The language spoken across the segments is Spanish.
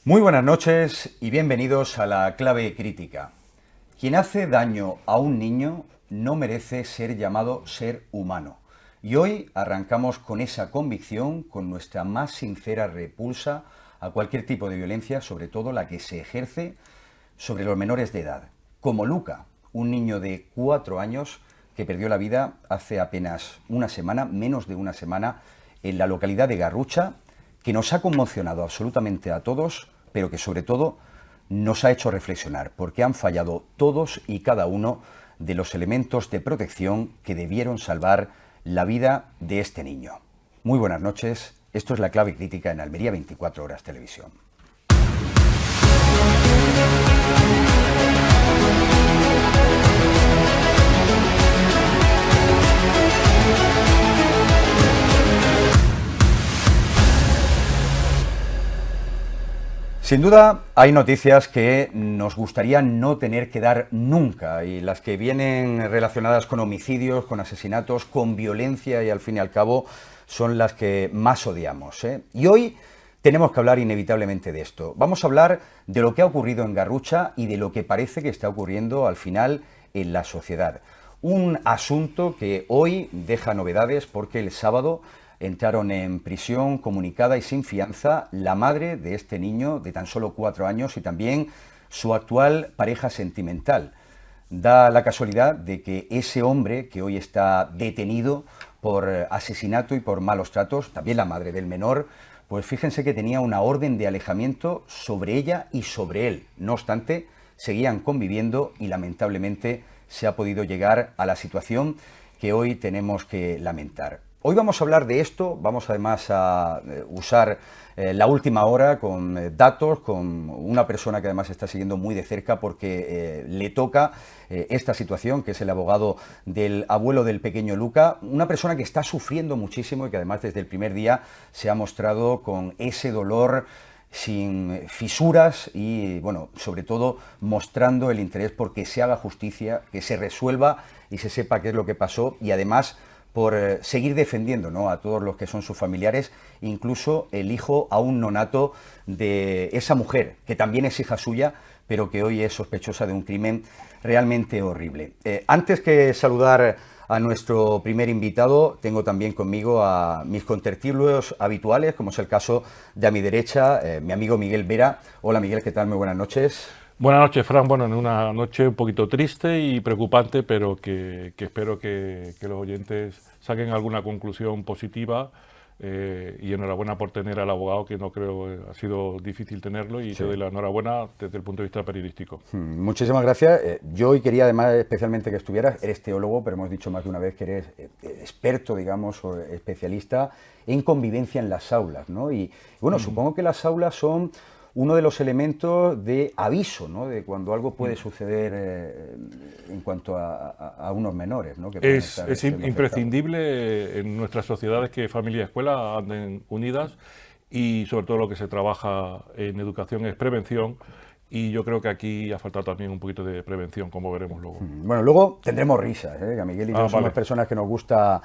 Muy buenas noches y bienvenidos a la clave crítica. Quien hace daño a un niño no merece ser llamado ser humano. Y hoy arrancamos con esa convicción, con nuestra más sincera repulsa a cualquier tipo de violencia, sobre todo la que se ejerce sobre los menores de edad. Como Luca, un niño de 4 años que perdió la vida hace apenas una semana, menos de una semana, en la localidad de Garrucha, que nos ha conmocionado absolutamente a todos, pero que sobre todo nos ha hecho reflexionar, porque han fallado todos y cada uno de los elementos de protección que debieron salvar la vida de este niño. Muy buenas noches, esto es La Clave Crítica en Almería 24 Horas Televisión. Sin duda hay noticias que nos gustaría no tener que dar nunca, y las que vienen relacionadas con homicidios, con asesinatos, con violencia, y al fin y al cabo son las que más odiamos, ¿eh? Y hoy tenemos que hablar inevitablemente de esto. Vamos a hablar de lo que ha ocurrido en Garrucha y de lo que parece que está ocurriendo al final en la sociedad. Un asunto que hoy deja novedades porque el sábado entraron en prisión comunicada y sin fianza la madre de este niño de tan solo 4 años y también su actual pareja sentimental. Da la casualidad de que ese hombre que hoy está detenido por asesinato y por malos tratos, también la madre del menor, pues fíjense que tenía una orden de alejamiento sobre ella y sobre él. No obstante, seguían conviviendo y lamentablemente se ha podido llegar a la situación que hoy tenemos que lamentar. Hoy vamos a hablar de esto, vamos además a usar la última hora con datos, con una persona que además está siguiendo muy de cerca porque le toca esta situación, que es el abogado del abuelo del pequeño Luca, una persona que está sufriendo muchísimo y que además desde el primer día se ha mostrado con ese dolor sin fisuras y, bueno, sobre todo mostrando el interés por que se haga justicia, que se resuelva y se sepa qué es lo que pasó y además por seguir defendiendo, ¿no?, a todos los que son sus familiares, incluso el hijo aún no nato de esa mujer, que también es hija suya, pero que hoy es sospechosa de un crimen realmente horrible. Antes que saludar a nuestro primer invitado, tengo también conmigo a mis contertulios habituales, como es el caso de a mi derecha, mi amigo Miguel Vera. Hola Miguel, ¿qué tal? Muy buenas noches. Buenas noches, Fran. Bueno, en una noche un poquito triste y preocupante, pero que espero que los oyentes saquen alguna conclusión positiva. Y enhorabuena por tener al abogado, que no creo ha sido difícil tenerlo, y sí, te doy la enhorabuena desde el punto de vista periodístico. Muchísimas gracias. Yo hoy quería además especialmente que estuvieras. Eres teólogo, pero hemos dicho más de una vez que eres experto, digamos, o especialista en convivencia en las aulas, ¿no? Y bueno, supongo que las aulas son uno de los elementos de aviso, ¿no?, de cuando algo puede suceder en cuanto a unos menores, ¿no? Que es imprescindible en nuestras sociedades que familia y escuela anden unidas, y sobre todo lo que se trabaja en educación es prevención, y yo creo que aquí ha faltado también un poquito de prevención, como veremos luego. Bueno, luego tendremos risas, que a Miguel y yo somos personas que nos gusta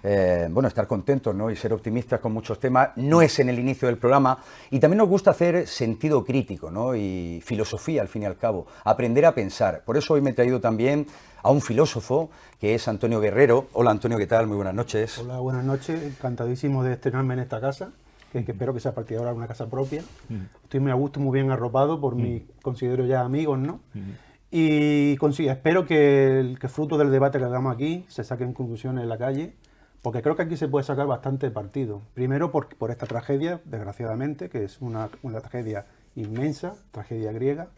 bueno, estar contentos, ¿no?, y ser optimistas con muchos temas. No es en el inicio del programa, y también nos gusta hacer sentido crítico, ¿no?, y filosofía al fin y al cabo, aprender a pensar. Por eso hoy me he traído también a un filósofo que es Antonio Guerrero. Hola Antonio, ¿qué tal? Muy buenas noches. Hola, buenas noches, encantadísimo de estrenarme en esta casa, que espero que sea a partir de ahora una casa propia. Estoy muy a gusto, muy bien arropado por mis, considero ya amigos, ¿no? Y espero que el fruto del debate que hagamos aquí se saquen conclusiones en la calle, porque creo que aquí se puede sacar bastante partido. Primero por esta tragedia, desgraciadamente, que es una tragedia inmensa, tragedia griega,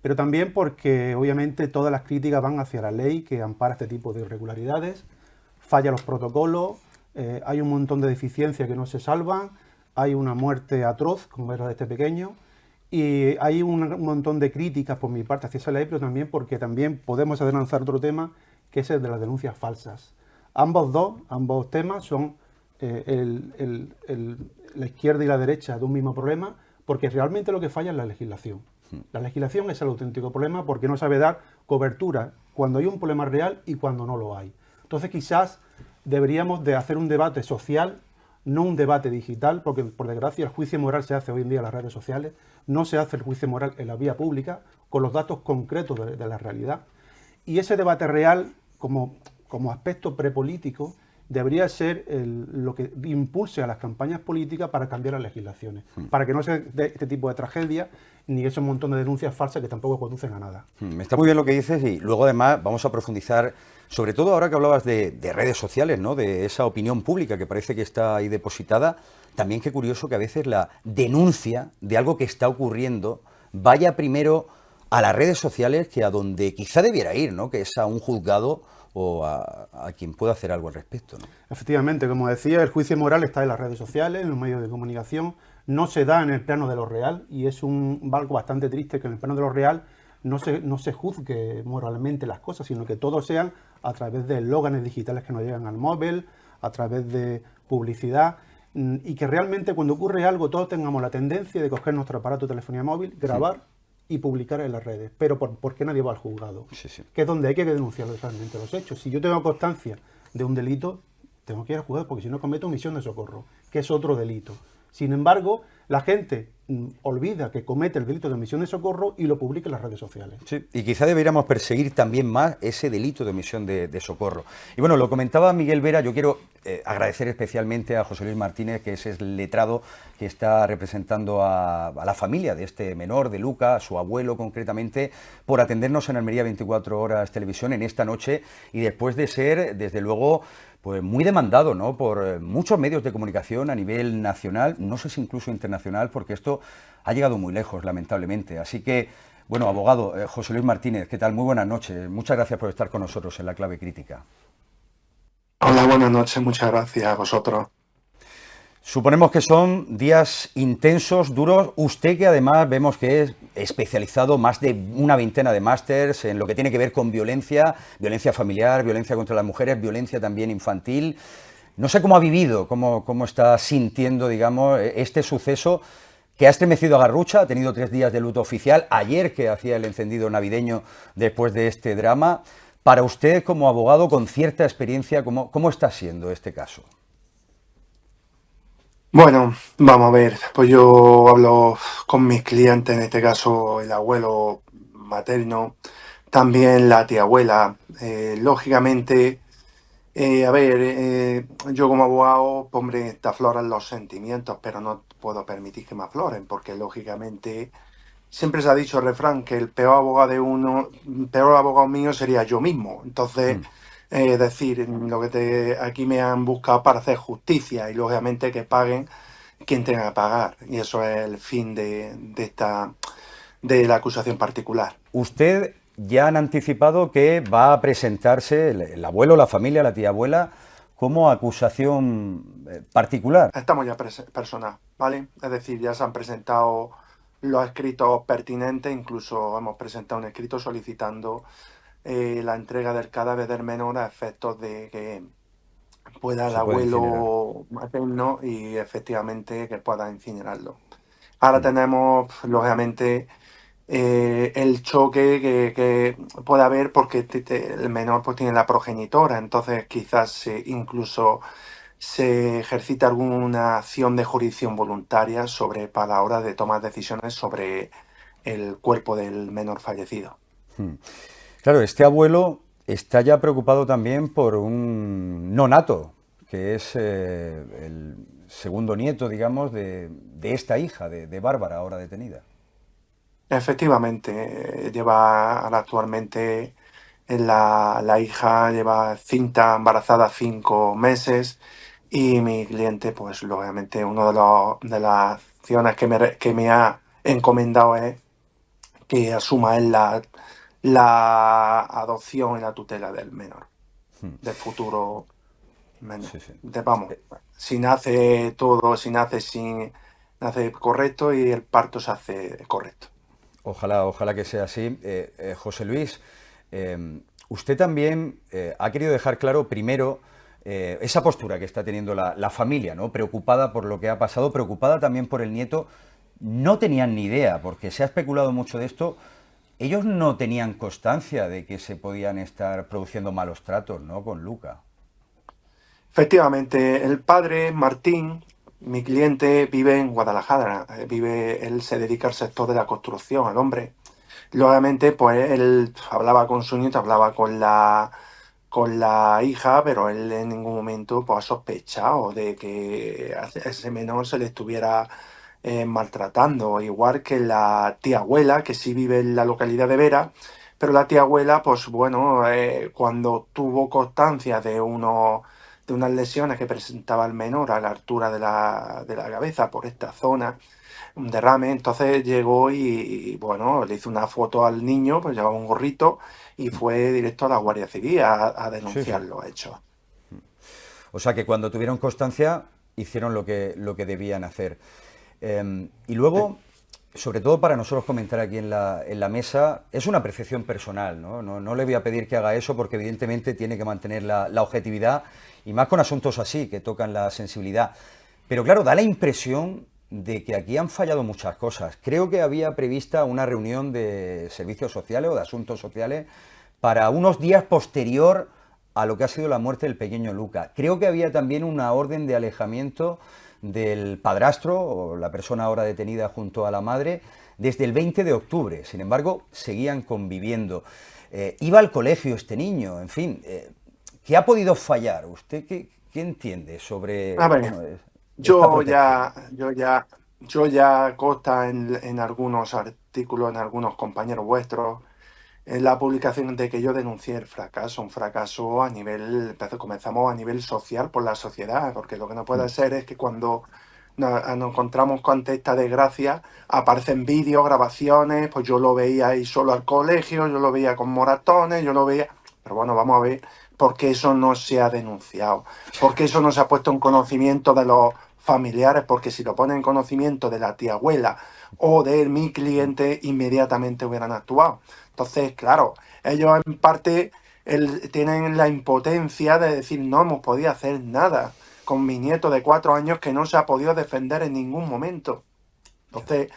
pero también porque obviamente todas las críticas van hacia la ley que ampara este tipo de irregularidades, falla los protocolos, hay un montón de deficiencias que no se salvan, hay una muerte atroz, como es la de este pequeño, y hay un montón de críticas por mi parte hacia esa ley, pero también porque también podemos lanzar otro tema, que es el de las denuncias falsas. Ambos temas son la izquierda y la derecha de un mismo problema, porque realmente lo que falla es la legislación. La legislación es el auténtico problema, porque no sabe dar cobertura cuando hay un problema real y cuando no lo hay. Entonces quizás deberíamos de hacer un debate social no un debate digital, porque por desgracia el juicio moral se hace hoy en día en las redes sociales, no se hace el juicio moral en la vía pública, con los datos concretos de la realidad. Y ese debate real, como aspecto prepolítico, debería ser lo que impulse a las campañas políticas para cambiar las legislaciones, para que no se dé este tipo de tragedias ni ese montón de denuncias falsas que tampoco conducen a nada. Está muy bien lo que dices y luego además vamos a profundizar, sobre todo ahora que hablabas de redes sociales, ¿no? De esa opinión pública que parece que está ahí depositada. También qué curioso que a veces la denuncia de algo que está ocurriendo vaya primero a las redes sociales que a donde quizá debiera ir, ¿no? Que es a un juzgado o a quien pueda hacer algo al respecto, ¿no? Efectivamente, como decía, el juicio moral está en las redes sociales, en los medios de comunicación, no se da en el plano de lo real y es algo bastante triste que en el plano de lo real no se juzgue moralmente las cosas, sino que todo sean a través de eslóganes digitales que nos llegan al móvil, a través de publicidad, y que realmente cuando ocurre algo todos tengamos la tendencia de coger nuestro aparato de telefonía móvil, grabar y publicar en las redes. Pero ¿por qué nadie va al juzgado? Sí. Que es donde hay que denunciar realmente los hechos. Si yo tengo constancia de un delito, tengo que ir al juzgado porque si no cometo omisión de socorro, que es otro delito. Sin embargo, la gente olvida que comete el delito de omisión de socorro y lo publica en las redes sociales. Sí, y quizá deberíamos perseguir también más ese delito de omisión de socorro. Y bueno, lo comentaba Miguel Vera, yo quiero agradecer especialmente a José Luis Martínez, que es el letrado que está representando a la familia de este menor, de Luca, a su abuelo concretamente, por atendernos en Almería 24 Horas Televisión en esta noche y después de ser, desde luego, pues muy demandado, ¿no? Por muchos medios de comunicación a nivel nacional, no sé si incluso internacional, porque esto ha llegado muy lejos, lamentablemente. Así que, bueno, abogado José Luis Martínez, ¿qué tal? Muy buenas noches. Muchas gracias por estar con nosotros en La Clave Crítica. Hola, buenas noches. Muchas gracias a vosotros. Suponemos que son días intensos, duros. Usted que además vemos que es especializado más de una veintena de másters en lo que tiene que ver con violencia, violencia familiar, violencia contra las mujeres, violencia también infantil. No sé cómo ha vivido, cómo está sintiendo, digamos, este suceso que ha estremecido a Garrucha, ha tenido 3 días de luto oficial, ayer que hacía el encendido navideño después de este drama. Para usted, como abogado con cierta experiencia, ¿cómo está siendo este caso? Bueno, vamos a ver, pues yo hablo con mis clientes, en este caso el abuelo materno, también la tía abuela. Lógicamente, yo como abogado, pues, hombre, te afloran los sentimientos, pero no puedo permitir que me afloren, porque lógicamente siempre se ha dicho el refrán que el peor abogado mío sería yo mismo. Entonces, es decir, aquí me han buscado para hacer justicia y lógicamente que paguen quien tenga que pagar. Y eso es el fin de la acusación particular. Usted ya han anticipado que va a presentarse el abuelo, la familia, la tía abuela, como acusación particular. Estamos ya personal, ¿vale? Es decir, ya se han presentado los escritos pertinentes, incluso hemos presentado un escrito solicitando la entrega del cadáver del menor a efectos de que pueda el abuelo materno y efectivamente que pueda incinerarlo. Ahora tenemos, lógicamente, el choque que puede haber porque el menor pues tiene la progenitora, entonces quizás incluso se ejercita alguna acción de jurisdicción voluntaria para la hora de tomar decisiones sobre el cuerpo del menor fallecido. Claro, este abuelo está ya preocupado también por un nonato, que es el segundo nieto, digamos, de esta hija, de Bárbara, ahora detenida. Efectivamente, actualmente la hija lleva cinta embarazada 5 meses y mi cliente, pues lógicamente, una de las acciones que me ha encomendado es que asuma él la adopción y la tutela del menor, del futuro menor. Sí. Si nace nace correcto y el parto se hace correcto. Ojalá que sea así. José Luis, usted también ha querido dejar claro primero esa postura que está teniendo la familia, ¿no? Preocupada por lo que ha pasado, preocupada también por el nieto. No tenían ni idea, porque se ha especulado mucho de esto. Ellos no tenían constancia de que se podían estar produciendo malos tratos, ¿no?, con Luca. Efectivamente, el padre Martín, mi cliente, vive en Guadalajara. Él se dedica al sector de la construcción, el hombre. Lógicamente, pues él hablaba con su nieto, hablaba con la hija, pero él en ningún momento pues, ha sospechado de que a ese menor se le estuviera maltratando, igual que la tía abuela, que sí vive en la localidad de Vera, pero la tía abuela, pues bueno, cuando tuvo constancia de unas lesiones que presentaba el menor a la altura de la cabeza por esta zona, un derrame, entonces llegó bueno, le hizo una foto al niño, pues llevaba un gorrito y fue directo a la Guardia Civil a Sí, denunciar sí. los hechos. O sea que cuando tuvieron constancia hicieron lo que debían hacer. Y luego, sobre todo para nosotros comentar aquí en la mesa, es una apreciación personal, ¿no? No le voy a pedir que haga eso porque evidentemente tiene que mantener la objetividad y más con asuntos así, que tocan la sensibilidad. Pero claro, da la impresión de que aquí han fallado muchas cosas. Creo que había prevista una reunión de servicios sociales o de asuntos sociales para unos días posterior a lo que ha sido la muerte del pequeño Luca. Creo que había también una orden de alejamiento del padrastro, o la persona ahora detenida junto a la madre, desde el 20 de octubre. Sin embargo, seguían conviviendo. Iba al colegio este niño, en fin. ¿Qué ha podido fallar? ¿Usted qué entiende sobre A ver, bueno, esta yo protección? ya, yo ya, yo ya consta en algunos artículos, en algunos compañeros vuestros, en la publicación de que yo denuncié el fracaso, un fracaso a nivel, comenzamos a nivel social por la sociedad, porque lo que no puede ser es que cuando nos encontramos con esta desgracia, aparecen vídeos, grabaciones, pues yo lo veía ahí solo al colegio, yo lo veía con moratones, yo lo veía, pero bueno, vamos a ver por qué eso no se ha denunciado, por qué eso no se ha puesto en conocimiento de los familiares, porque si lo ponen en conocimiento de la tía abuela o de mi cliente, inmediatamente hubieran actuado. Entonces, claro, ellos en parte tienen la impotencia de decir no hemos podido hacer nada con mi nieto de 4 años que no se ha podido defender en ningún momento. Entonces,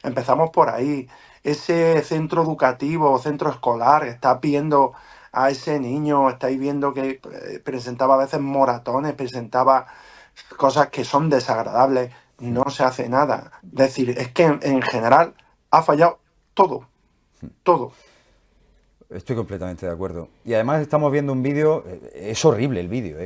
empezamos por ahí. Ese centro educativo o centro escolar, está viendo a ese niño, estáis viendo que presentaba a veces moratones, presentaba cosas que son desagradables, no se hace nada. Es decir, es que en general ha fallado todo, todo. Estoy completamente de acuerdo. Y además estamos viendo un vídeo, es horrible el vídeo,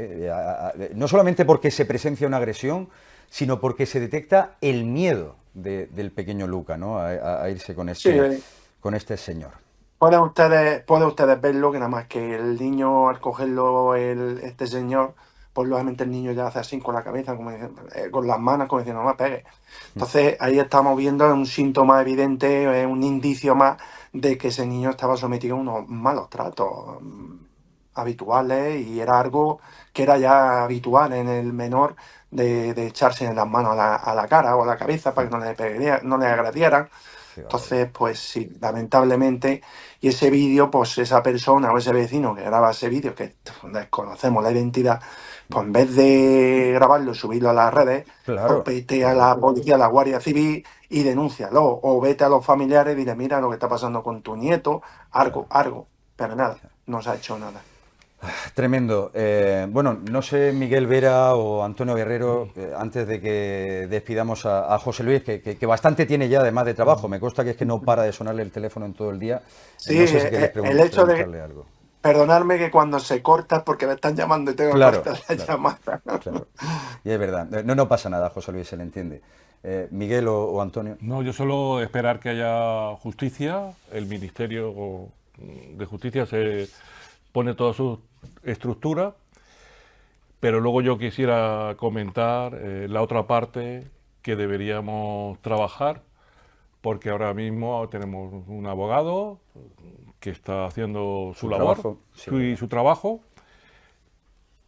no solamente porque se presencia una agresión, sino porque se detecta el miedo del pequeño Luca, ¿no? A irse Sí, con este señor. pueden ustedes verlo, que nada más que el niño al cogerlo este señor, pues lógicamente el niño ya hace así con la cabeza, como con las manos, como diciendo, no me pegue. Entonces ahí estamos viendo un síntoma evidente, un indicio más de que ese niño estaba sometido a unos malos tratos habituales y era algo que era ya habitual en el menor de echarse en las manos a la cara o a la cabeza para que no le agredieran. Qué barbaridad. Entonces, pues sí, lamentablemente, y ese vídeo, pues esa persona o ese vecino que graba ese vídeo, que desconocemos la identidad, pues en vez de grabarlo y subirlo a las redes, pues Claro, vete a la policía, a la Guardia Civil y denúncialo. O vete a los familiares y dile, mira lo que está pasando con tu nieto, claro. algo. Pero nada, no se ha hecho nada. Tremendo. Bueno, no sé, Miguel Vera o Antonio Guerrero, antes de que despidamos a José Luis, que bastante tiene ya además de trabajo, me consta que es que no para de sonarle el teléfono en todo el día. Sí, No sé si queréis el hecho de preguntarle algo. perdonarme que cuando se corta es porque me están llamando y tengo que Claro, cortar la claro, llamada. claro. Y es verdad. No pasa nada, José Luis, se le entiende. Miguel o Antonio. No, yo solo esperar que haya justicia. El Ministerio de Justicia se pone toda su estructura, pero luego yo quisiera comentar la otra parte que deberíamos trabajar, porque ahora mismo tenemos un abogado que está haciendo su labor, Trabajo. Sí. su trabajo,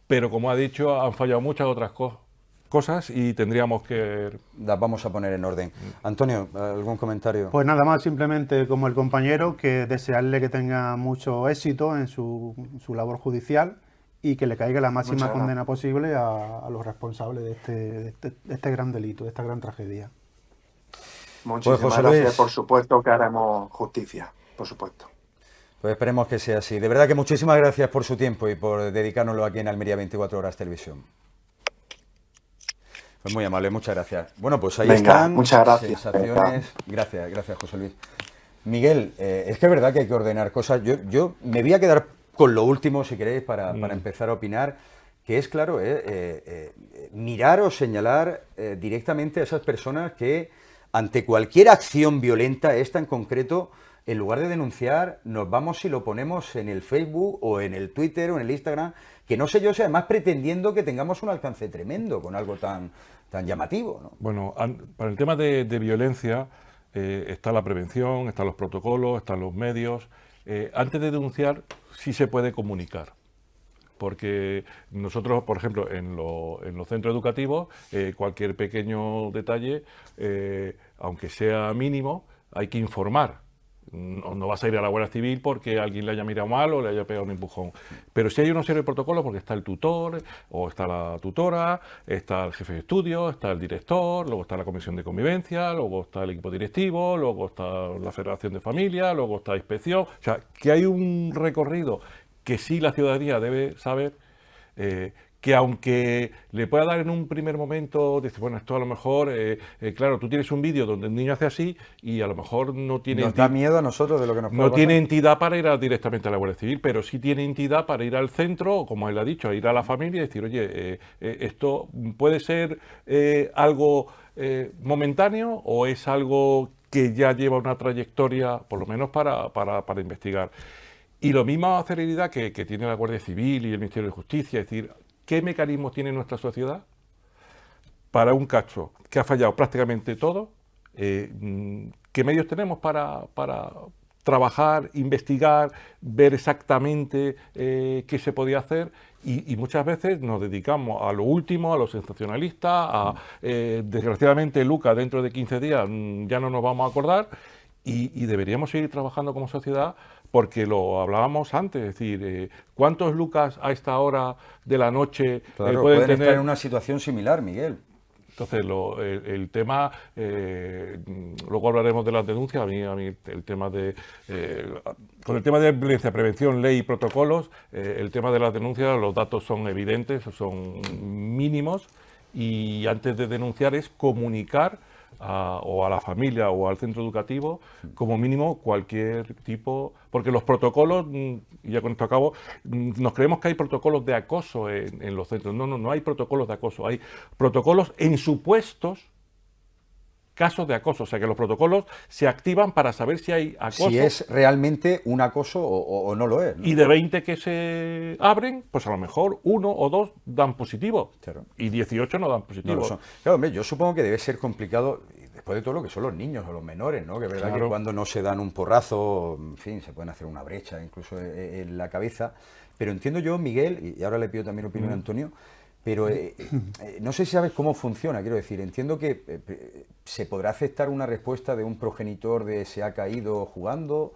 pero como ha dicho, han fallado muchas otras cosas y tendríamos que... Las vamos a poner en orden. Antonio, ¿algún comentario? Pues nada más, simplemente como el compañero, que desearle que tenga mucho éxito en su labor judicial y que le caiga la máxima Muchas condena posible a los responsables de este gran delito, de esta gran tragedia. Pues Muchísimas José gracias, Luis, por supuesto que haremos justicia, por supuesto. Pues esperemos que sea así. De verdad que muchísimas gracias por su tiempo y por dedicárnoslo aquí en Almería 24 Horas Televisión. Pues muy amable, muchas gracias. Bueno, pues ahí Venga, están muchas gracias. sensaciones. Gracias, José Luis. Miguel, es que es verdad que hay que ordenar cosas. Yo me voy a quedar con lo último, si queréis, para empezar a opinar, que es, claro, mirar o señalar directamente a esas personas que, ante cualquier acción violenta, esta en concreto, en lugar de denunciar, nos vamos y lo ponemos en el Facebook o en el Twitter o en el Instagram, que no sé yo, si además pretendiendo que tengamos un alcance tremendo con algo tan llamativo, ¿no? Bueno, para el tema de violencia está la prevención, están los protocolos, están los medios. Antes de denunciar sí se puede comunicar. Porque nosotros, por ejemplo, en los centros educativos, cualquier pequeño detalle, aunque sea mínimo, hay que informar. No vas a ir a la Guardia Civil porque alguien le haya mirado mal o le haya pegado un empujón. Pero sí hay una serie de protocolos porque está el tutor o está la tutora, está el jefe de estudios, está el director, luego está la comisión de convivencia, luego está el equipo directivo, luego está la federación de familia, luego está inspección. O sea, que hay un recorrido que sí la ciudadanía debe saber, que aunque le pueda dar en un primer momento, dice, bueno, esto a lo mejor, claro, tú tienes un vídeo donde el niño hace así y a lo mejor no tiene... Nos da miedo a nosotros de lo que nos puede No pasar. tiene entidad para ir directamente a la Guardia Civil, pero sí tiene entidad para ir al centro, como él ha dicho, a ir a la familia y decir, oye, esto puede ser algo momentáneo o es algo que ya lleva una trayectoria, por lo menos para investigar. Y lo misma celeridad que tiene la Guardia Civil y el Ministerio de Justicia, es decir, ¿qué mecanismos tiene nuestra sociedad para un caso que ha fallado prácticamente todo? ¿Qué medios tenemos para trabajar, investigar, ver exactamente qué se podía hacer? Y muchas veces nos dedicamos a lo último, a lo sensacionalista, desgraciadamente, Luca, dentro de 15 días ya no nos vamos a acordar y deberíamos seguir trabajando como sociedad. Porque lo hablábamos antes, es decir, ¿cuántos Lucas a esta hora de la noche Claro, pueden estar tener? en una situación similar, Miguel. Entonces, el tema, luego hablaremos de las denuncias, a mí el tema con el tema de violencia, prevención, ley y protocolos, el tema de las denuncias, los datos son evidentes, son mínimos, y antes de denunciar es comunicar o a la familia o al centro educativo, como mínimo cualquier tipo, porque los protocolos, y ya con esto acabo, nos creemos que hay protocolos de acoso en los centros. No hay protocolos de acoso, hay protocolos en supuestos casos de acoso, o sea que los protocolos se activan para saber si hay acoso. Si es realmente un acoso o no lo es, ¿no? Y de 20 que se abren, pues a lo mejor 1 o 2 dan positivo, Claro. y 18 no dan positivo. No lo son. Claro, hombre, yo supongo que debe ser complicado, después de todo lo que son los niños o los menores, ¿no? Que es verdad Claro. que cuando no se dan un porrazo, en fin, se pueden hacer una brecha incluso en la cabeza. Pero entiendo yo, Miguel, y ahora le pido también opinión a Antonio, pero no sé si sabes cómo funciona, quiero decir, entiendo que se podrá aceptar una respuesta de un progenitor de se ha caído jugando,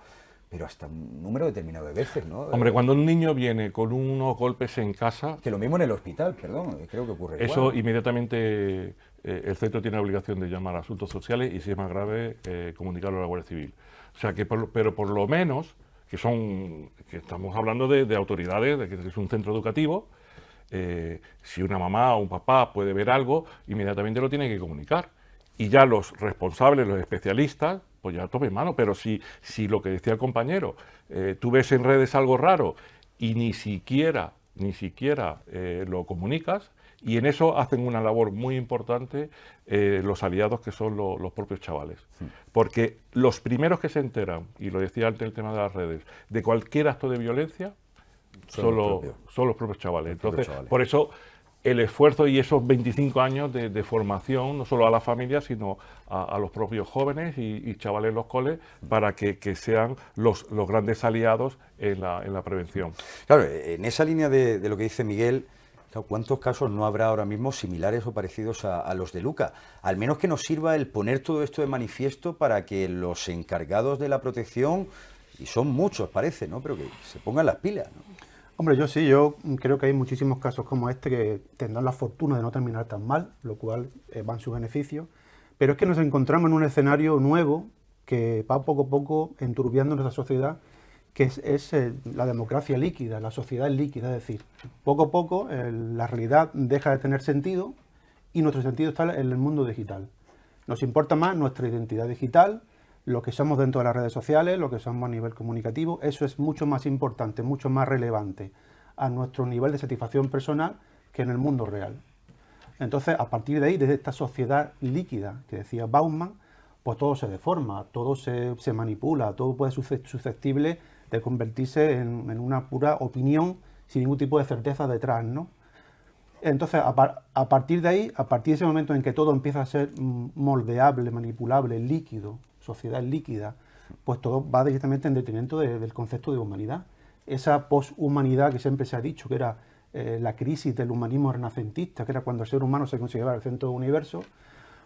pero hasta un número determinado de veces, ¿no? Hombre, cuando un niño viene con unos golpes en casa, Que lo mismo en el hospital, perdón, creo que ocurre eso igual. inmediatamente el centro tiene la obligación de llamar a asuntos sociales y si es más grave, comunicarlo a la Guardia Civil. O sea que, pero por lo menos, que estamos hablando de autoridades, de que es un centro educativo, si una mamá o un papá puede ver algo, inmediatamente lo tiene que comunicar. Y ya los responsables, los especialistas, pues ya tomen mano. Pero si lo que decía el compañero, tú ves en redes algo raro y ni siquiera lo comunicas, y en eso hacen una labor muy importante los aliados que son los propios chavales. Porque los primeros que se enteran, y lo decía antes el tema de las redes, de cualquier acto de violencia, son los propios chavales. Entonces, por eso el esfuerzo y esos 25 años de formación, no solo a las familias, sino a los propios jóvenes y chavales en los coles, para que sean los grandes aliados en la prevención. Claro, en esa línea de lo que dice Miguel, claro, ¿cuántos casos no habrá ahora mismo similares o parecidos a los de Luca? Al menos que nos sirva el poner todo esto de manifiesto para que los encargados de la protección, y son muchos parece, ¿no?, pero que se pongan las pilas, ¿no? Hombre, yo creo que hay muchísimos casos como este que tendrán la fortuna de no terminar tan mal, lo cual va en su beneficio, pero es que nos encontramos en un escenario nuevo que va poco a poco enturbiando nuestra sociedad, que es la democracia líquida, la sociedad líquida, es decir, poco a poco la realidad deja de tener sentido y nuestro sentido está en el mundo digital. Nos importa más nuestra identidad digital, lo que somos dentro de las redes sociales, lo que somos a nivel comunicativo, eso es mucho más importante, mucho más relevante a nuestro nivel de satisfacción personal que en el mundo real. Entonces, a partir de ahí, desde esta sociedad líquida que decía Bauman, pues todo se deforma, todo se manipula, todo puede ser susceptible de convertirse en una pura opinión sin ningún tipo de certeza detrás, ¿no? Entonces, a partir de ahí, a partir de ese momento en que todo empieza a ser moldeable, manipulable, líquido, sociedad líquida, pues todo va directamente en detrimento del concepto de humanidad. Esa poshumanidad que siempre se ha dicho, que era la crisis del humanismo renacentista, que era cuando el ser humano se consideraba el centro del universo,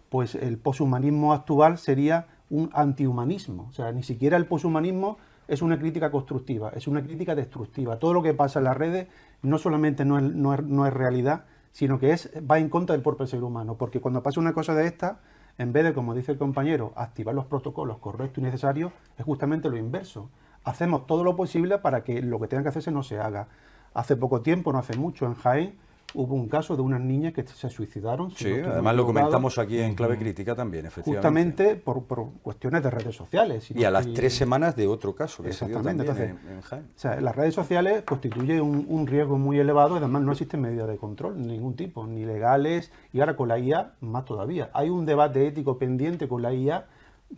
pues el poshumanismo actual sería un antihumanismo. O sea, ni siquiera el poshumanismo es una crítica constructiva, es una crítica destructiva. Todo lo que pasa en las redes no solamente no es realidad, sino que va en contra del propio ser humano, porque cuando pasa una cosa de esta, en vez de, como dice el compañero, activar los protocolos correctos y necesarios, es justamente lo inverso. Hacemos todo lo posible para que lo que tenga que hacerse no se haga. Hace poco tiempo, no hace mucho, en Jaén, hubo un caso de unas niñas que se suicidaron. Sí, además lo comentamos aquí en Clave Crítica también, efectivamente. Justamente por cuestiones de redes sociales. Y a las 3 semanas de otro caso que se dio también entonces, en Jaén. O sea, las redes sociales constituyen un riesgo muy elevado y además no existen medidas de control de ningún tipo, ni legales, y ahora con la IA más todavía. Hay un debate ético pendiente con la IA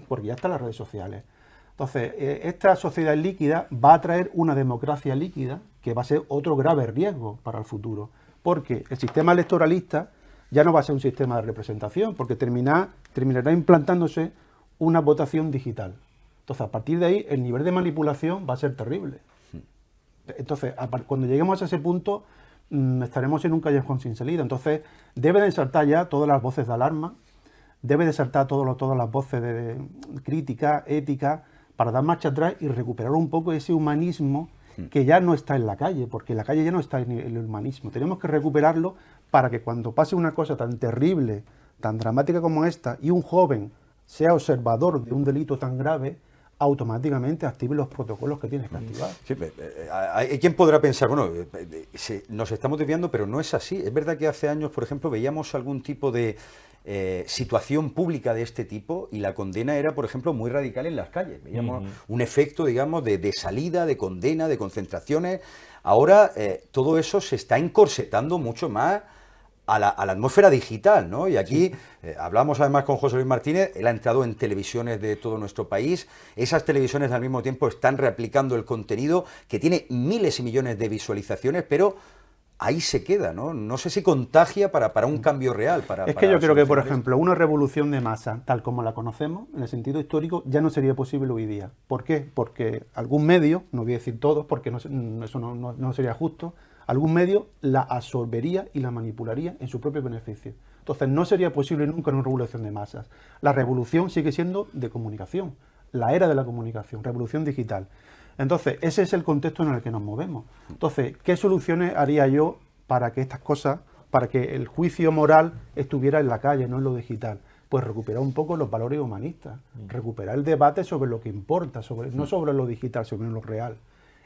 porque ya están las redes sociales. Entonces, esta sociedad líquida va a traer una democracia líquida que va a ser otro grave riesgo para el futuro. Porque el sistema electoralista ya no va a ser un sistema de representación, porque terminará implantándose una votación digital. Entonces, a partir de ahí, el nivel de manipulación va a ser terrible. Entonces, cuando lleguemos a ese punto, estaremos en un callejón sin salida. Entonces, debe de saltar ya todas las voces de alarma, debe de saltar todas las voces de crítica, ética, para dar marcha atrás y recuperar un poco ese humanismo que ya no está en la calle, porque en la calle ya no está en el humanismo. Tenemos que recuperarlo para que cuando pase una cosa tan terrible, tan dramática como esta, y un joven sea observador de un delito tan grave, automáticamente active los protocolos que tienes que activar. Sí, hay quien podrá pensar, bueno, nos estamos desviando, pero no es así. Es verdad que hace años, por ejemplo, veíamos algún tipo de situación pública de este tipo y la condena era, por ejemplo, muy radical en las calles. Veíamos un efecto, digamos, de salida, de condena, de concentraciones. Ahora todo eso se está encorsetando mucho más a la atmósfera digital, ¿no? Y aquí hablamos además con José Luis Martínez, él ha entrado en televisiones de todo nuestro país, esas televisiones al mismo tiempo están replicando el contenido que tiene miles y millones de visualizaciones, pero ahí se queda, ¿no? No sé si contagia para un cambio real. Es que yo creo que, por ejemplo, una revolución de masa, tal como la conocemos, en el sentido histórico, ya no sería posible hoy día. ¿Por qué? Porque algún medio, no voy a decir todos, porque eso no sería justo, algún medio la absorbería y la manipularía en su propio beneficio. Entonces no sería posible nunca una revolución de masas. La revolución sigue siendo de comunicación, la era de la comunicación, revolución digital. Entonces ese es el contexto en el que nos movemos. Entonces, ¿qué soluciones haría yo para que estas cosas, para que el juicio moral estuviera en la calle, no en lo digital? Pues recuperar un poco los valores humanistas, recuperar el debate sobre lo que importa, no sobre lo digital, sobre lo real.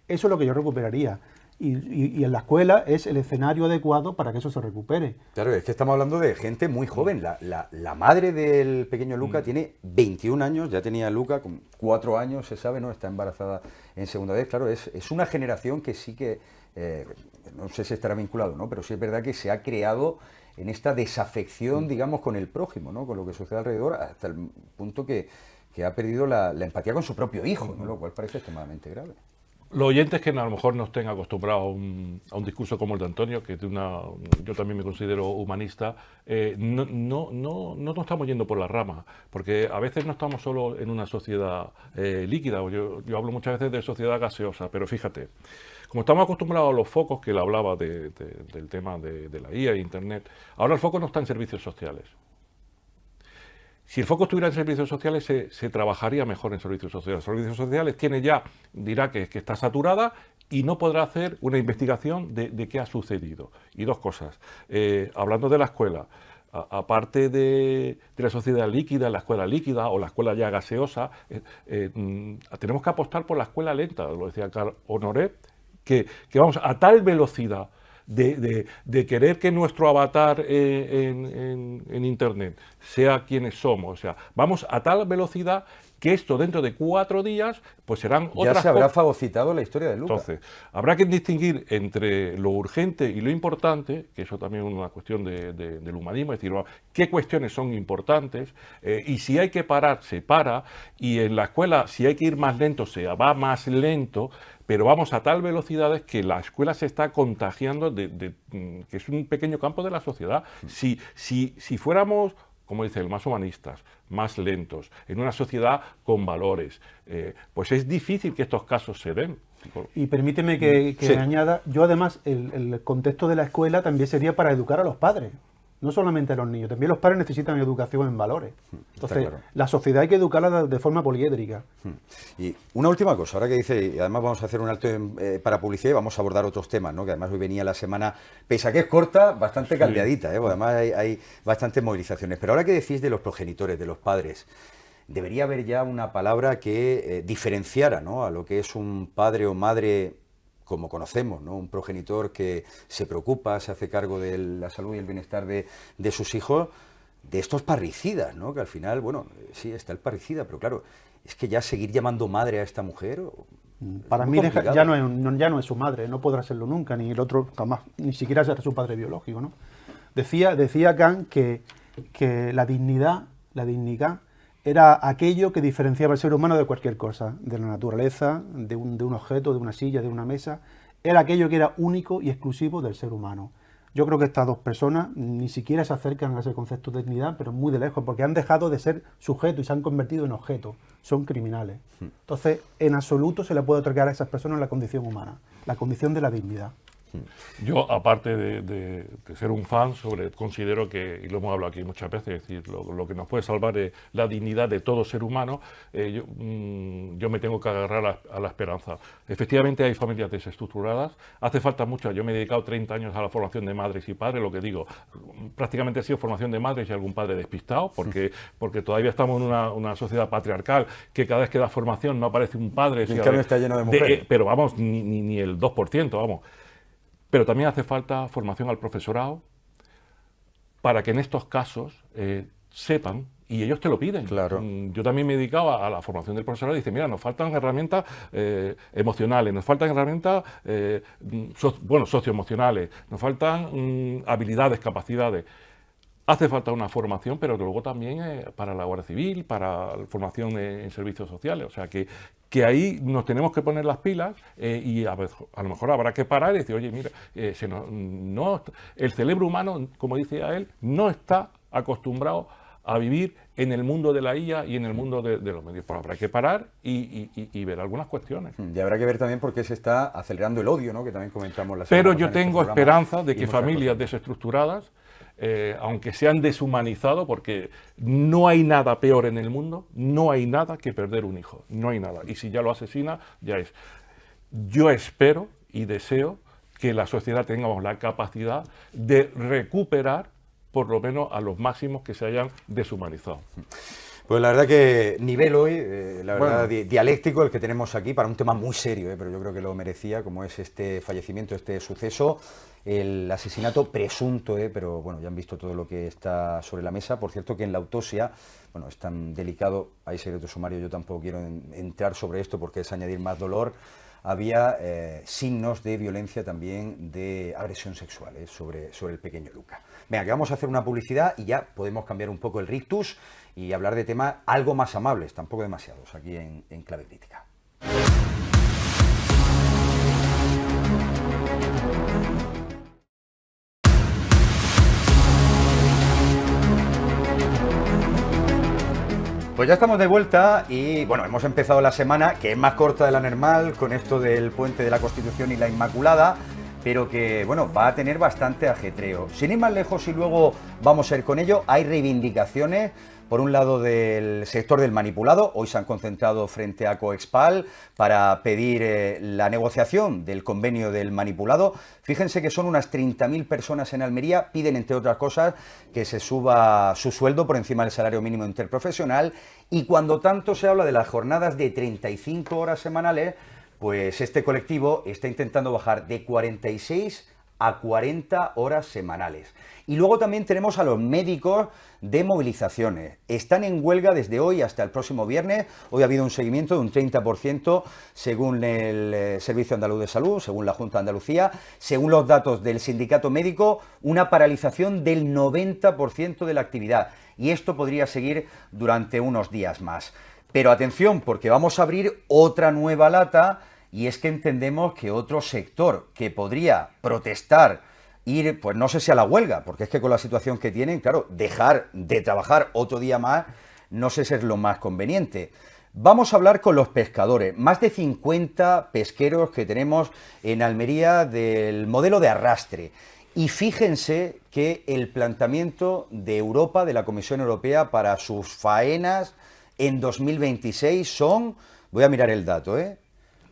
Eso es lo que yo recuperaría. Y en la escuela es el escenario adecuado para que eso se recupere. Claro, es que estamos hablando de gente muy joven. La madre del pequeño Luca tiene 21 años, ya tenía Luca con 4 años, se sabe, ¿no? Está embarazada en segunda vez. Claro, es una generación que sí que, no sé si estará vinculado, ¿no? Pero sí es verdad que se ha creado en esta desafección, digamos, con el prójimo, ¿no? Con lo que sucede alrededor, hasta el punto que ha perdido la empatía con su propio hijo, ¿no? Lo cual parece extremadamente grave. Los oyentes que a lo mejor no estén acostumbrados a un discurso como el de Antonio, que yo también me considero humanista, no nos estamos yendo por las ramas, porque a veces no estamos solo en una sociedad líquida. Yo hablo muchas veces de sociedad gaseosa, pero fíjate, como estamos acostumbrados a los focos, que él hablaba del tema de la IA e Internet, ahora el foco no está en servicios sociales. Si el foco estuviera en servicios sociales, se trabajaría mejor en servicios sociales. Servicios sociales dirá que está saturada y no podrá hacer una investigación de qué ha sucedido. Y dos cosas. Hablando de la escuela, aparte de la sociedad líquida, la escuela líquida o la escuela ya gaseosa, tenemos que apostar por la escuela lenta, lo decía Carl Honoré, que vamos a tal velocidad de querer que nuestro avatar en Internet sea quienes somos, o sea, vamos a tal velocidad que esto dentro de 4 días pues serán otras cosas. Ya se habrá fagocitado la historia de Luca. Entonces, habrá que distinguir entre lo urgente y lo importante, que eso también es una cuestión del humanismo, es decir, qué cuestiones son importantes, y si hay que parar, se para, y en la escuela, si hay que ir más lento, se va más lento, pero vamos a tal velocidades que la escuela se está contagiando que es un pequeño campo de la sociedad. Si fuéramos, como dice, más humanistas, más lentos, en una sociedad con valores, pues es difícil que estos casos se den. Y permíteme que Sí. añada, yo además, el contexto de la escuela también sería para educar a los padres, no solamente a los niños, también los padres necesitan educación en valores. Entonces, claro. la sociedad hay que educarla de forma poliédrica. Y una última cosa, ahora que dice, y además vamos a hacer un alto para publicidad y vamos a abordar otros temas, ¿no? Que además hoy venía la semana, pese a que es corta, bastante caldeadita, porque además hay bastantes movilizaciones. Pero ahora que decís de los progenitores, de los padres, debería haber ya una palabra que diferenciara, ¿no?, a lo que es un padre o madre como conocemos, ¿no?, un progenitor que se preocupa, se hace cargo de la salud y el bienestar de sus hijos, de estos parricidas, ¿no?, que al final, bueno, sí, está el parricida, pero claro, es que ya seguir llamando madre a esta mujer... Para mí ya no es su madre, no podrá serlo nunca, ni el otro jamás, ni siquiera será su padre biológico, ¿no? Decía Kant que la dignidad era aquello que diferenciaba al ser humano de cualquier cosa, de la naturaleza, de un objeto, de una silla, de una mesa. Era aquello que era único y exclusivo del ser humano. Yo creo que estas dos personas ni siquiera se acercan a ese concepto de dignidad, pero muy de lejos, porque han dejado de ser sujetos y se han convertido en objetos. Son criminales. Entonces, en absoluto se le puede otorgar a esas personas la condición humana, la condición de la dignidad. Yo, aparte de ser un fan, considero que, y lo hemos hablado aquí muchas veces, es decir, lo que nos puede salvar es la dignidad de todo ser humano. Yo me tengo que agarrar a la esperanza. Efectivamente hay familias desestructuradas, hace falta mucho. Yo me he dedicado 30 años a la formación de madres y padres, lo que digo, prácticamente ha sido formación de madres y algún padre despistado, porque todavía estamos en una sociedad patriarcal que cada vez que da formación no aparece un padre. El cambio está lleno de mujeres. Pero vamos, ni el 2%, vamos. Pero también hace falta formación al profesorado para que en estos casos sepan, y ellos te lo piden. Claro. Yo también me dedicaba a la formación del profesorado y dice, mira, nos faltan herramientas emocionales, nos faltan herramientas socioemocionales, nos faltan habilidades, capacidades. Hace falta una formación, pero luego también para la Guardia Civil, para la formación en servicios sociales. O sea, que ahí nos tenemos que poner las pilas y a lo mejor habrá que parar y decir, oye, mira, el cerebro humano, como dice él, no está acostumbrado a vivir en el mundo de la IA y en el mundo de los medios. Pues habrá que parar y ver algunas cuestiones. Y habrá que ver también por qué se está acelerando el odio, ¿no?, que también comentamos la semana Pero pasada yo en este tengo programa, esperanza de y que muchas familias cosas. desestructuradas, aunque se han deshumanizado, porque no hay nada peor en el mundo, no hay nada que perder un hijo, no hay nada. Y si ya lo asesina, ya es. Yo espero y deseo que la sociedad tengamos la capacidad de recuperar por lo menos a los máximos que se hayan deshumanizado. Pues la verdad que nivel hoy, la verdad, Bueno. dialéctico el que tenemos aquí para un tema muy serio, pero yo creo que lo merecía, como es este fallecimiento, este suceso, el asesinato presunto, pero bueno, ya han visto todo lo que está sobre la mesa. Por cierto que en la autopsia, bueno, es tan delicado, hay secreto sumario, yo tampoco quiero entrar sobre esto porque es añadir más dolor. Había signos de violencia también, de agresión sexual sobre el pequeño Luca. Venga, que vamos a hacer una publicidad y ya podemos cambiar un poco el rictus y hablar de temas algo más amables, tampoco demasiados, aquí en Clave Crítica. Pues ya estamos de vuelta y bueno, hemos empezado la semana, que es más corta de la normal, con esto del Puente de la Constitución y la Inmaculada, pero que bueno, va a tener bastante ajetreo. Sin ir más lejos y luego vamos a ir con ello, hay reivindicaciones por un lado del sector del manipulado. Hoy se han concentrado frente a Coexpal para pedir la negociación del convenio del manipulado. Fíjense que son unas 30.000 personas en Almería, piden entre otras cosas que se suba su sueldo por encima del salario mínimo interprofesional, y cuando tanto se habla de las jornadas de 35 horas semanales, pues este colectivo está intentando bajar de 46 a 40 horas semanales. Y luego también tenemos a los médicos de movilizaciones. Están en huelga desde hoy hasta el próximo viernes. Hoy ha habido un seguimiento de un 30% según el Servicio Andaluz de Salud, según la Junta de Andalucía. Según los datos del sindicato médico, una paralización del 90% de la actividad. Y esto podría seguir durante unos días más. Pero atención, porque vamos a abrir otra nueva lata, y es que entendemos que otro sector que podría protestar, ir, pues no sé si a la huelga, porque es que con la situación que tienen, claro, dejar de trabajar otro día más, no sé si es lo más conveniente. Vamos a hablar con los pescadores, más de 50 pesqueros que tenemos en Almería del modelo de arrastre. Y fíjense que el planteamiento de Europa, de la Comisión Europea, para sus faenas en 2026 son, voy a mirar el dato,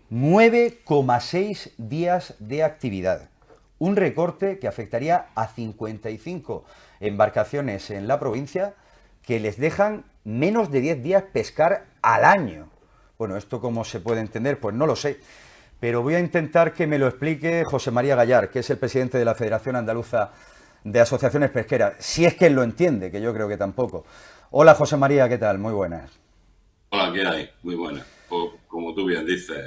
9,6 días de actividad. Un recorte que afectaría a 55 embarcaciones en la provincia, que les dejan menos de 10 días pescar al año. Bueno, ¿esto cómo se puede entender? Pues no lo sé. Pero voy a intentar que me lo explique José María Gallar, que es el presidente de la Federación Andaluza de Asociaciones Pesqueras. Si es que él lo entiende, que yo creo que tampoco. Hola José María, ¿qué tal? Muy buenas. Hola, ¿qué hay? Muy buenas. Pues, como tú bien dices,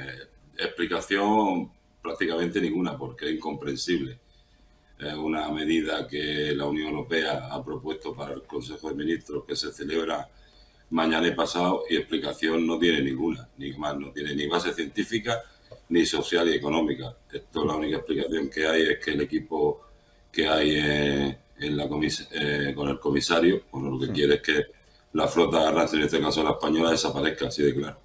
explicación prácticamente ninguna, porque es incomprensible. Es una medida que la Unión Europea ha propuesto para el Consejo de Ministros, que se celebra mañana y pasado, y explicación no tiene ninguna, ni más, no tiene ni base científica ni social y económica. Esto, la única explicación que hay es que el equipo que hay con el comisario, bueno, lo que quiere es que la flota de arrastre, en este caso la española, desaparezca, así de claro.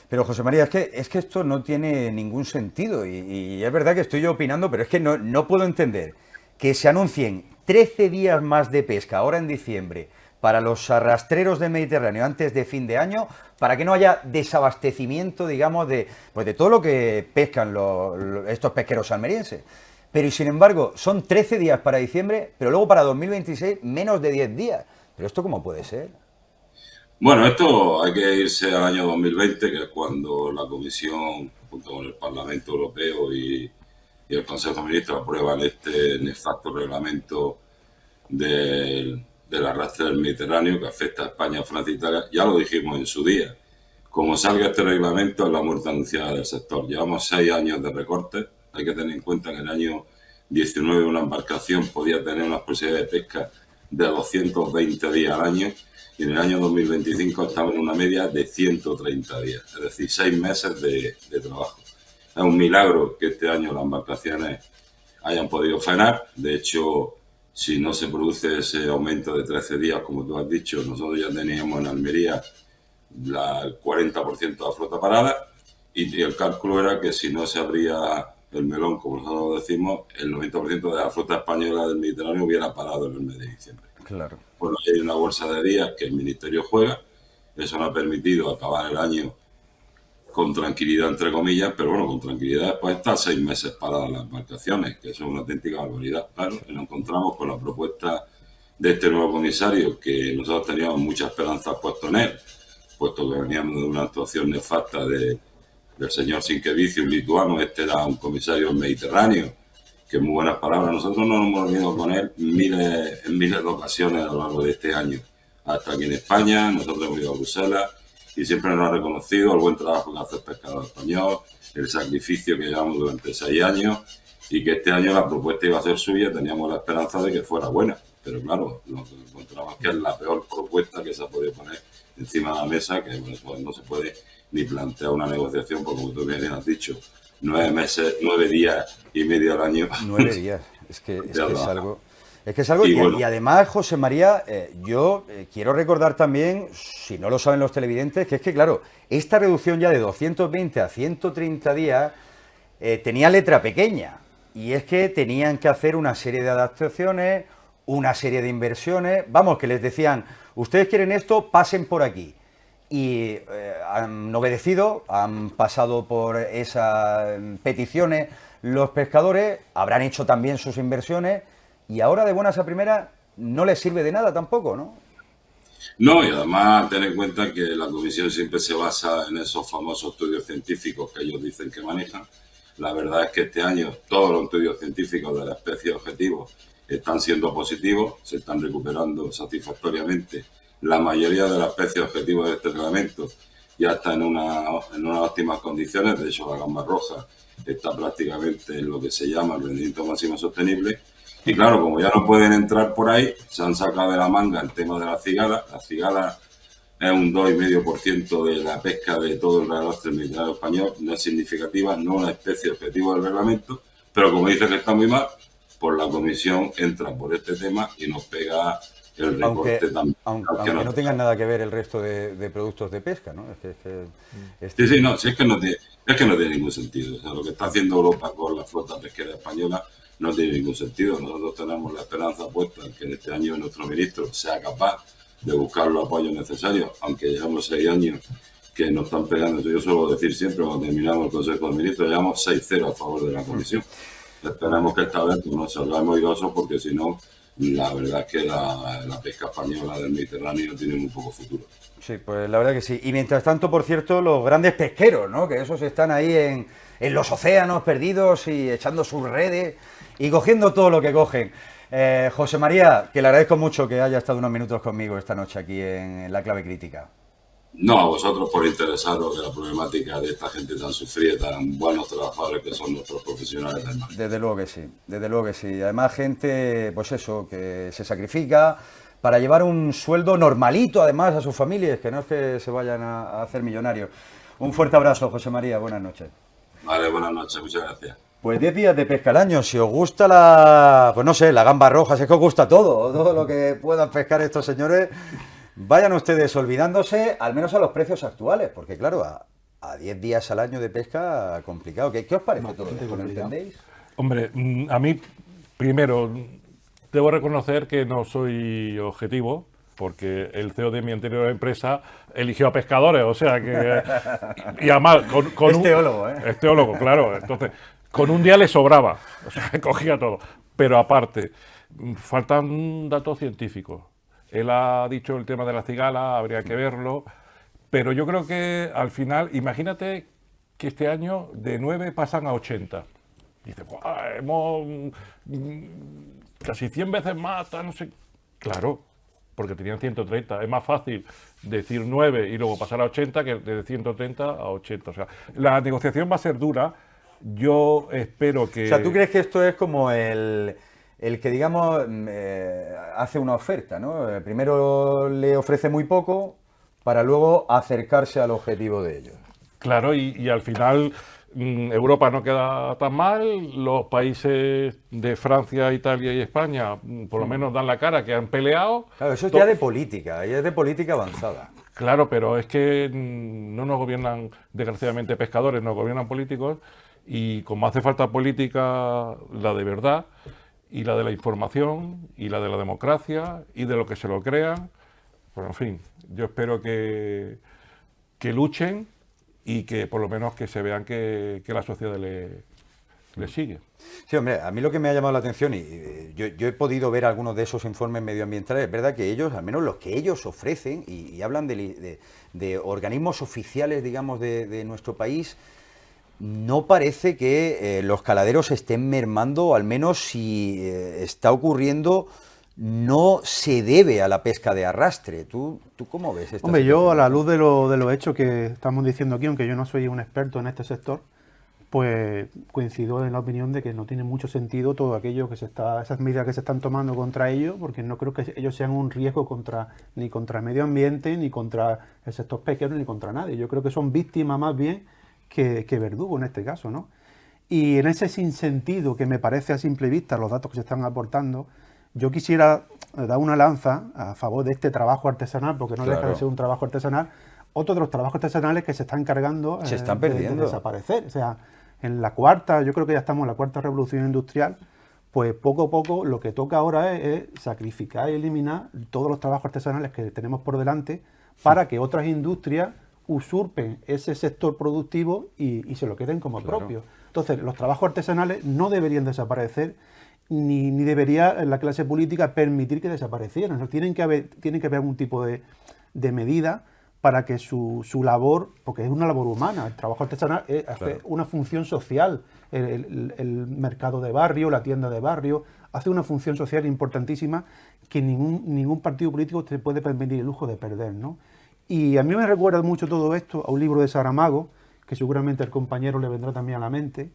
Pero José María, es que esto no tiene ningún sentido, y es verdad que estoy yo opinando, pero es que no puedo entender que se anuncien 13 días más de pesca ahora en diciembre para los arrastreros del Mediterráneo antes de fin de año, para que no haya desabastecimiento, digamos, de todo lo que pescan estos pesqueros almerienses. Pero y sin embargo, son 13 días para diciembre, pero luego para 2026 menos de 10 días. ¿Pero esto cómo puede ser? Bueno, esto hay que irse al año 2020, que es cuando la Comisión, junto con el Parlamento Europeo y el Consejo de Ministros, aprueban este nefasto reglamento del arrastre del Mediterráneo que afecta a España, Francia e Italia. Ya lo dijimos en su día. Como salga este reglamento, es la muerte anunciada del sector. Llevamos 6 años de recortes. Hay que tener en cuenta que en el año 19 una embarcación podía tener una posibilidad de pesca de 220 días al año, y en el año 2025 estamos en una media de 130 días, es decir, 6 meses de trabajo. Es un milagro que este año las embarcaciones hayan podido faenar. De hecho, si no se produce ese aumento de 13 días, como tú has dicho, nosotros ya teníamos en Almería el 40% de la flota parada, y el cálculo era que si no se abría el melón, como nosotros decimos, el 90% de la flota española del Mediterráneo hubiera parado en el mes de diciembre. Claro. Bueno, hay una bolsa de días que el Ministerio juega. Eso nos ha permitido acabar el año con tranquilidad, entre comillas, pero bueno, con tranquilidad después estar 6 meses paradas las embarcaciones, que eso es una auténtica barbaridad. Claro, y nos encontramos con la propuesta de este nuevo comisario, que nosotros teníamos muchas esperanzas puestas en él, puesto que veníamos de una actuación nefasta del señor Sinkevičius, un lituano. Este era un comisario del Mediterráneo, que muy buenas palabras. Nosotros nos hemos reunido con él en miles de ocasiones a lo largo de este año, hasta aquí en España. Nosotros hemos ido a Bruselas y siempre nos ha reconocido el buen trabajo que hace el pescador español, el sacrificio que llevamos durante 6 años, y que este año la propuesta iba a ser suya. Teníamos la esperanza de que fuera buena, pero claro, lo que encontramos que es la peor propuesta que se ha podido poner encima de la mesa, que pues, no se puede ni plantear una negociación, porque como tú bien has dicho, 9 meses, 9 días y medio al año. 9 días, es que es algo... Es que es algo, y además, José María, yo quiero recordar también, si no lo saben los televidentes, que es que, claro, esta reducción ya de 220 a 130 días tenía letra pequeña, y es que tenían que hacer una serie de adaptaciones, una serie de inversiones, vamos, que les decían, ustedes quieren esto, pasen por aquí. Y han obedecido, han pasado por esas peticiones los pescadores, habrán hecho también sus inversiones y ahora de buenas a primeras no les sirve de nada tampoco, ¿no? No, y además ten en cuenta que la comisión siempre se basa en esos famosos estudios científicos que ellos dicen que manejan. La verdad es que este año todos los estudios científicos de la especie objetivo están siendo positivos, se están recuperando satisfactoriamente. La mayoría de las especies objetivos de este reglamento ya están en unas óptimas condiciones. De hecho, la gamba roja está prácticamente en lo que se llama el rendimiento máximo sostenible. Y claro, como ya no pueden entrar por ahí, se han sacado de la manga el tema de la cigala. La cigala es un 2,5% de la pesca de todo el regador mediterráneo español. No es significativa, no es una especie objetivo del reglamento, pero como dice que está muy mal, pues la comisión entra por este tema y nos pega el recorte también. Aunque no tengan nada que ver el resto de productos de pesca, ¿no? Sí, no, si es que no tiene ningún sentido. O sea, lo que está haciendo Europa con la flota pesquera española no tiene ningún sentido. Nosotros tenemos la esperanza puesta en que este año nuestro ministro sea capaz de buscar los apoyos necesarios, aunque llevamos 6 años que nos están pegando. Yo suelo decir siempre, cuando terminamos el Consejo de Ministros, llevamos 6-0 a favor de la Comisión. Esperamos que esta vez no salgamos airosos, porque si no, la verdad es que la pesca española del Mediterráneo tiene muy poco futuro. Sí, pues la verdad que sí. Y mientras tanto, por cierto, los grandes pesqueros, ¿no? Que esos están ahí en los océanos perdidos y echando sus redes y cogiendo todo lo que cogen. José María, que le agradezco mucho que haya estado unos minutos conmigo esta noche aquí en La Clave Crítica. No, a vosotros por interesaros de la problemática de esta gente tan sufrida, tan buenos trabajadores que son nuestros profesionales del mar. Desde luego que sí, desde luego que sí. Además, gente, pues eso, que se sacrifica para llevar un sueldo normalito, además, a sus familias, que no es que se vayan a hacer millonarios. Un fuerte abrazo, José María, buenas noches. Vale, buenas noches, muchas gracias. Pues 10 días de pesca al año. Si os gusta pues no sé, la gamba roja, si es que os gusta todo lo que puedan pescar estos señores, vayan ustedes olvidándose, al menos a los precios actuales, porque claro, a 10 días al año de pesca, complicado. ¿Qué os parece todo esto? ¿Lo entendéis? Hombre, a mí, primero, debo reconocer que no soy objetivo, porque el CEO de mi anterior empresa eligió a pescadores, o sea que... Y además, con es teólogo, ¿eh? Es teólogo, claro. Entonces, con un día le sobraba, o sea, cogía todo. Pero aparte, faltan datos científicos. Él ha dicho el tema de la cigala, habría que verlo, pero yo creo que al final, imagínate que este año de 9 pasan a 80. Y dice, hemos casi 100 veces más, no sé. Claro, porque tenían 130. Es más fácil decir 9 y luego pasar a 80 que de 130 a 80. O sea, la negociación va a ser dura. Yo espero que... O sea, ¿tú crees que esto es como el que, digamos, hace una oferta, ¿no? Primero le ofrece muy poco para luego acercarse al objetivo de ellos? Claro, y al final Europa no queda tan mal, los países de Francia, Italia y España por lo menos dan la cara, que han peleado. Claro, eso es ya de política, ya es de política avanzada. Claro, pero es que no nos gobiernan, desgraciadamente, pescadores, nos gobiernan políticos, y como hace falta política, la de verdad, y la de la información, y la de la democracia, y de lo que se lo crean, pues en fin, yo espero que luchen y que por lo menos que se vean que la sociedad le sigue. Sí, hombre, a mí lo que me ha llamado la atención, y yo he podido ver algunos de esos informes medioambientales, es verdad que ellos, al menos los que ellos ofrecen, y hablan de organismos oficiales, digamos, de nuestro país, no parece que los caladeros estén mermando, o al menos si está ocurriendo, no se debe a la pesca de arrastre. ¿Tú cómo ves esta Hombre, situación? yo a la luz de los hechos que estamos diciendo aquí, aunque yo no soy un experto en este sector, pues coincido en la opinión de que no tiene mucho sentido todo aquello que esas medidas que se están tomando contra ellos, porque no creo que ellos sean un riesgo ni contra el medio ambiente, ni contra el sector pesquero, ni contra nadie. Yo creo que son víctimas más bien que verdugo en este caso, ¿no? Y en ese sinsentido que me parece a simple vista los datos que se están aportando, yo quisiera dar una lanza a favor de este trabajo artesanal, porque no deja de ser un trabajo artesanal, otro de los trabajos artesanales que se están cargando se están perdiendo. de desaparecer. O sea, en la cuarta, yo creo que ya estamos en la cuarta revolución industrial, pues poco a poco lo que toca ahora es sacrificar y eliminar todos los trabajos artesanales que tenemos por delante para que otras industrias usurpen ese sector productivo y se lo queden como propio. Entonces, los trabajos artesanales no deberían desaparecer, ni debería la clase política permitir que desaparecieran. O sea, tiene que haber algún tipo de medida para que su labor, porque es una labor humana, el trabajo artesanal hace una función social, el mercado de barrio, la tienda de barrio, hace una función social importantísima que ningún partido político se puede permitir el lujo de perder, ¿no? Y a mí me recuerda mucho todo esto a un libro de Saramago, que seguramente al compañero le vendrá también a la mente,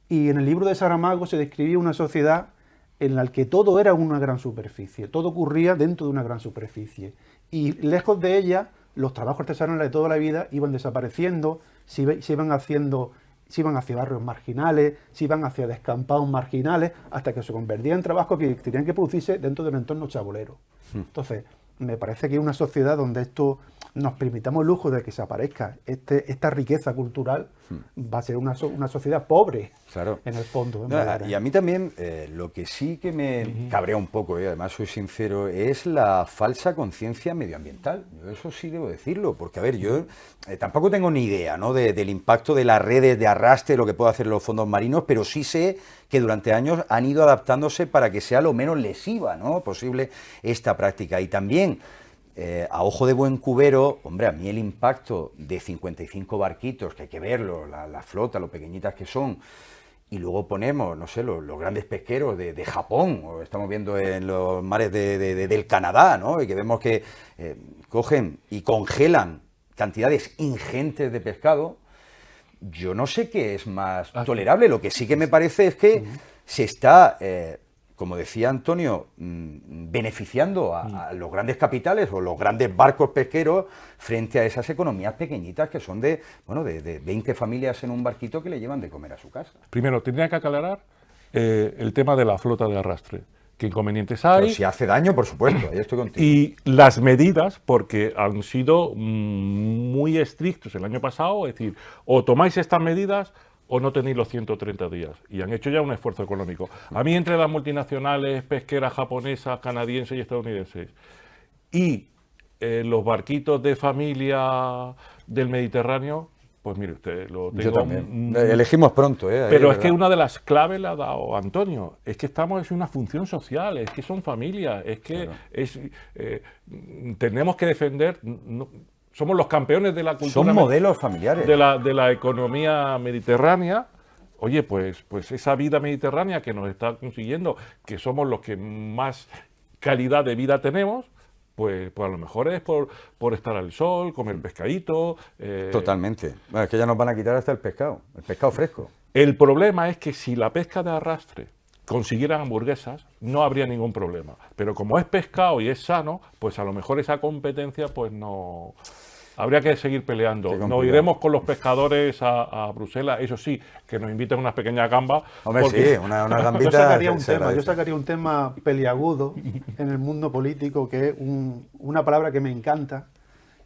y en el libro de Saramago se describía una sociedad en la que todo era una gran superficie, todo ocurría dentro de una gran superficie, y lejos de ella los trabajos artesanales de toda la vida iban desapareciendo, se iban hacia barrios marginales, se iban hacia descampados marginales, hasta que se convertían en trabajos que tenían que producirse dentro del entorno chabolero. Entonces, me parece que una sociedad donde esto nos permitamos el lujo de que se aparezca esta riqueza cultural, va a ser una sociedad pobre, claro, en el fondo. Y a mí también, lo que sí que me cabrea un poco, además soy sincero, es la falsa conciencia medioambiental. Yo eso sí debo decirlo, porque a ver, yo tampoco tengo ni idea, ¿no?, del impacto de las redes de arrastre, lo que puedo hacer los fondos marinos, pero sí sé que durante años han ido adaptándose para que sea lo menos lesiva, ¿no?, posible esta práctica. Y también, a ojo de buen cubero, hombre, a mí el impacto de 55 barquitos, que hay que verlo, la flota, lo pequeñitas que son, y luego ponemos, no sé, los grandes pesqueros de Japón, o estamos viendo en los mares del Canadá, ¿no?, y que vemos que cogen y congelan cantidades ingentes de pescado. Yo no sé qué es más tolerable. Lo que sí que me parece es que se está, como decía Antonio, beneficiando a los grandes capitales o los grandes barcos pesqueros frente a esas economías pequeñitas que son de 20 familias en un barquito que le llevan de comer a su casa. Primero, tendría que aclarar el tema de la flota de arrastre. ¿Qué inconvenientes hay? Pero si hace daño, por supuesto, ahí estoy contigo. Y las medidas, porque han sido muy estrictos el año pasado, es decir, o tomáis estas medidas o no tenéis los 130 días. Y han hecho ya un esfuerzo económico. A mí, entre las multinacionales pesqueras japonesas, canadienses y estadounidenses, y los barquitos de familia del Mediterráneo, pues mire usted, lo tengo... Yo también. Elegimos pronto, ¿eh? Pero es que una de las claves la ha dado Antonio. Es que estamos en una función social, es que son familias, es que tenemos que defender... somos los campeones de la cultura... Son modelos familiares. De la economía mediterránea. Oye, pues esa vida mediterránea que nos está consiguiendo, que somos los que más calidad de vida tenemos, pues a lo mejor es por estar al sol, comer pescadito... Totalmente. Bueno, es que ya nos van a quitar hasta el pescado fresco. El problema es que si la pesca de arrastre consiguieran hamburguesas, no habría ningún problema. Pero como es pescado y es sano, pues a lo mejor esa competencia pues no... Habría que seguir peleando. Nos iremos con los pescadores a Bruselas, eso sí, que nos inviten unas pequeñas gambas. Hombre, sí, una gambita. Yo sacaría un tema peliagudo en el mundo político, que es una palabra que me encanta,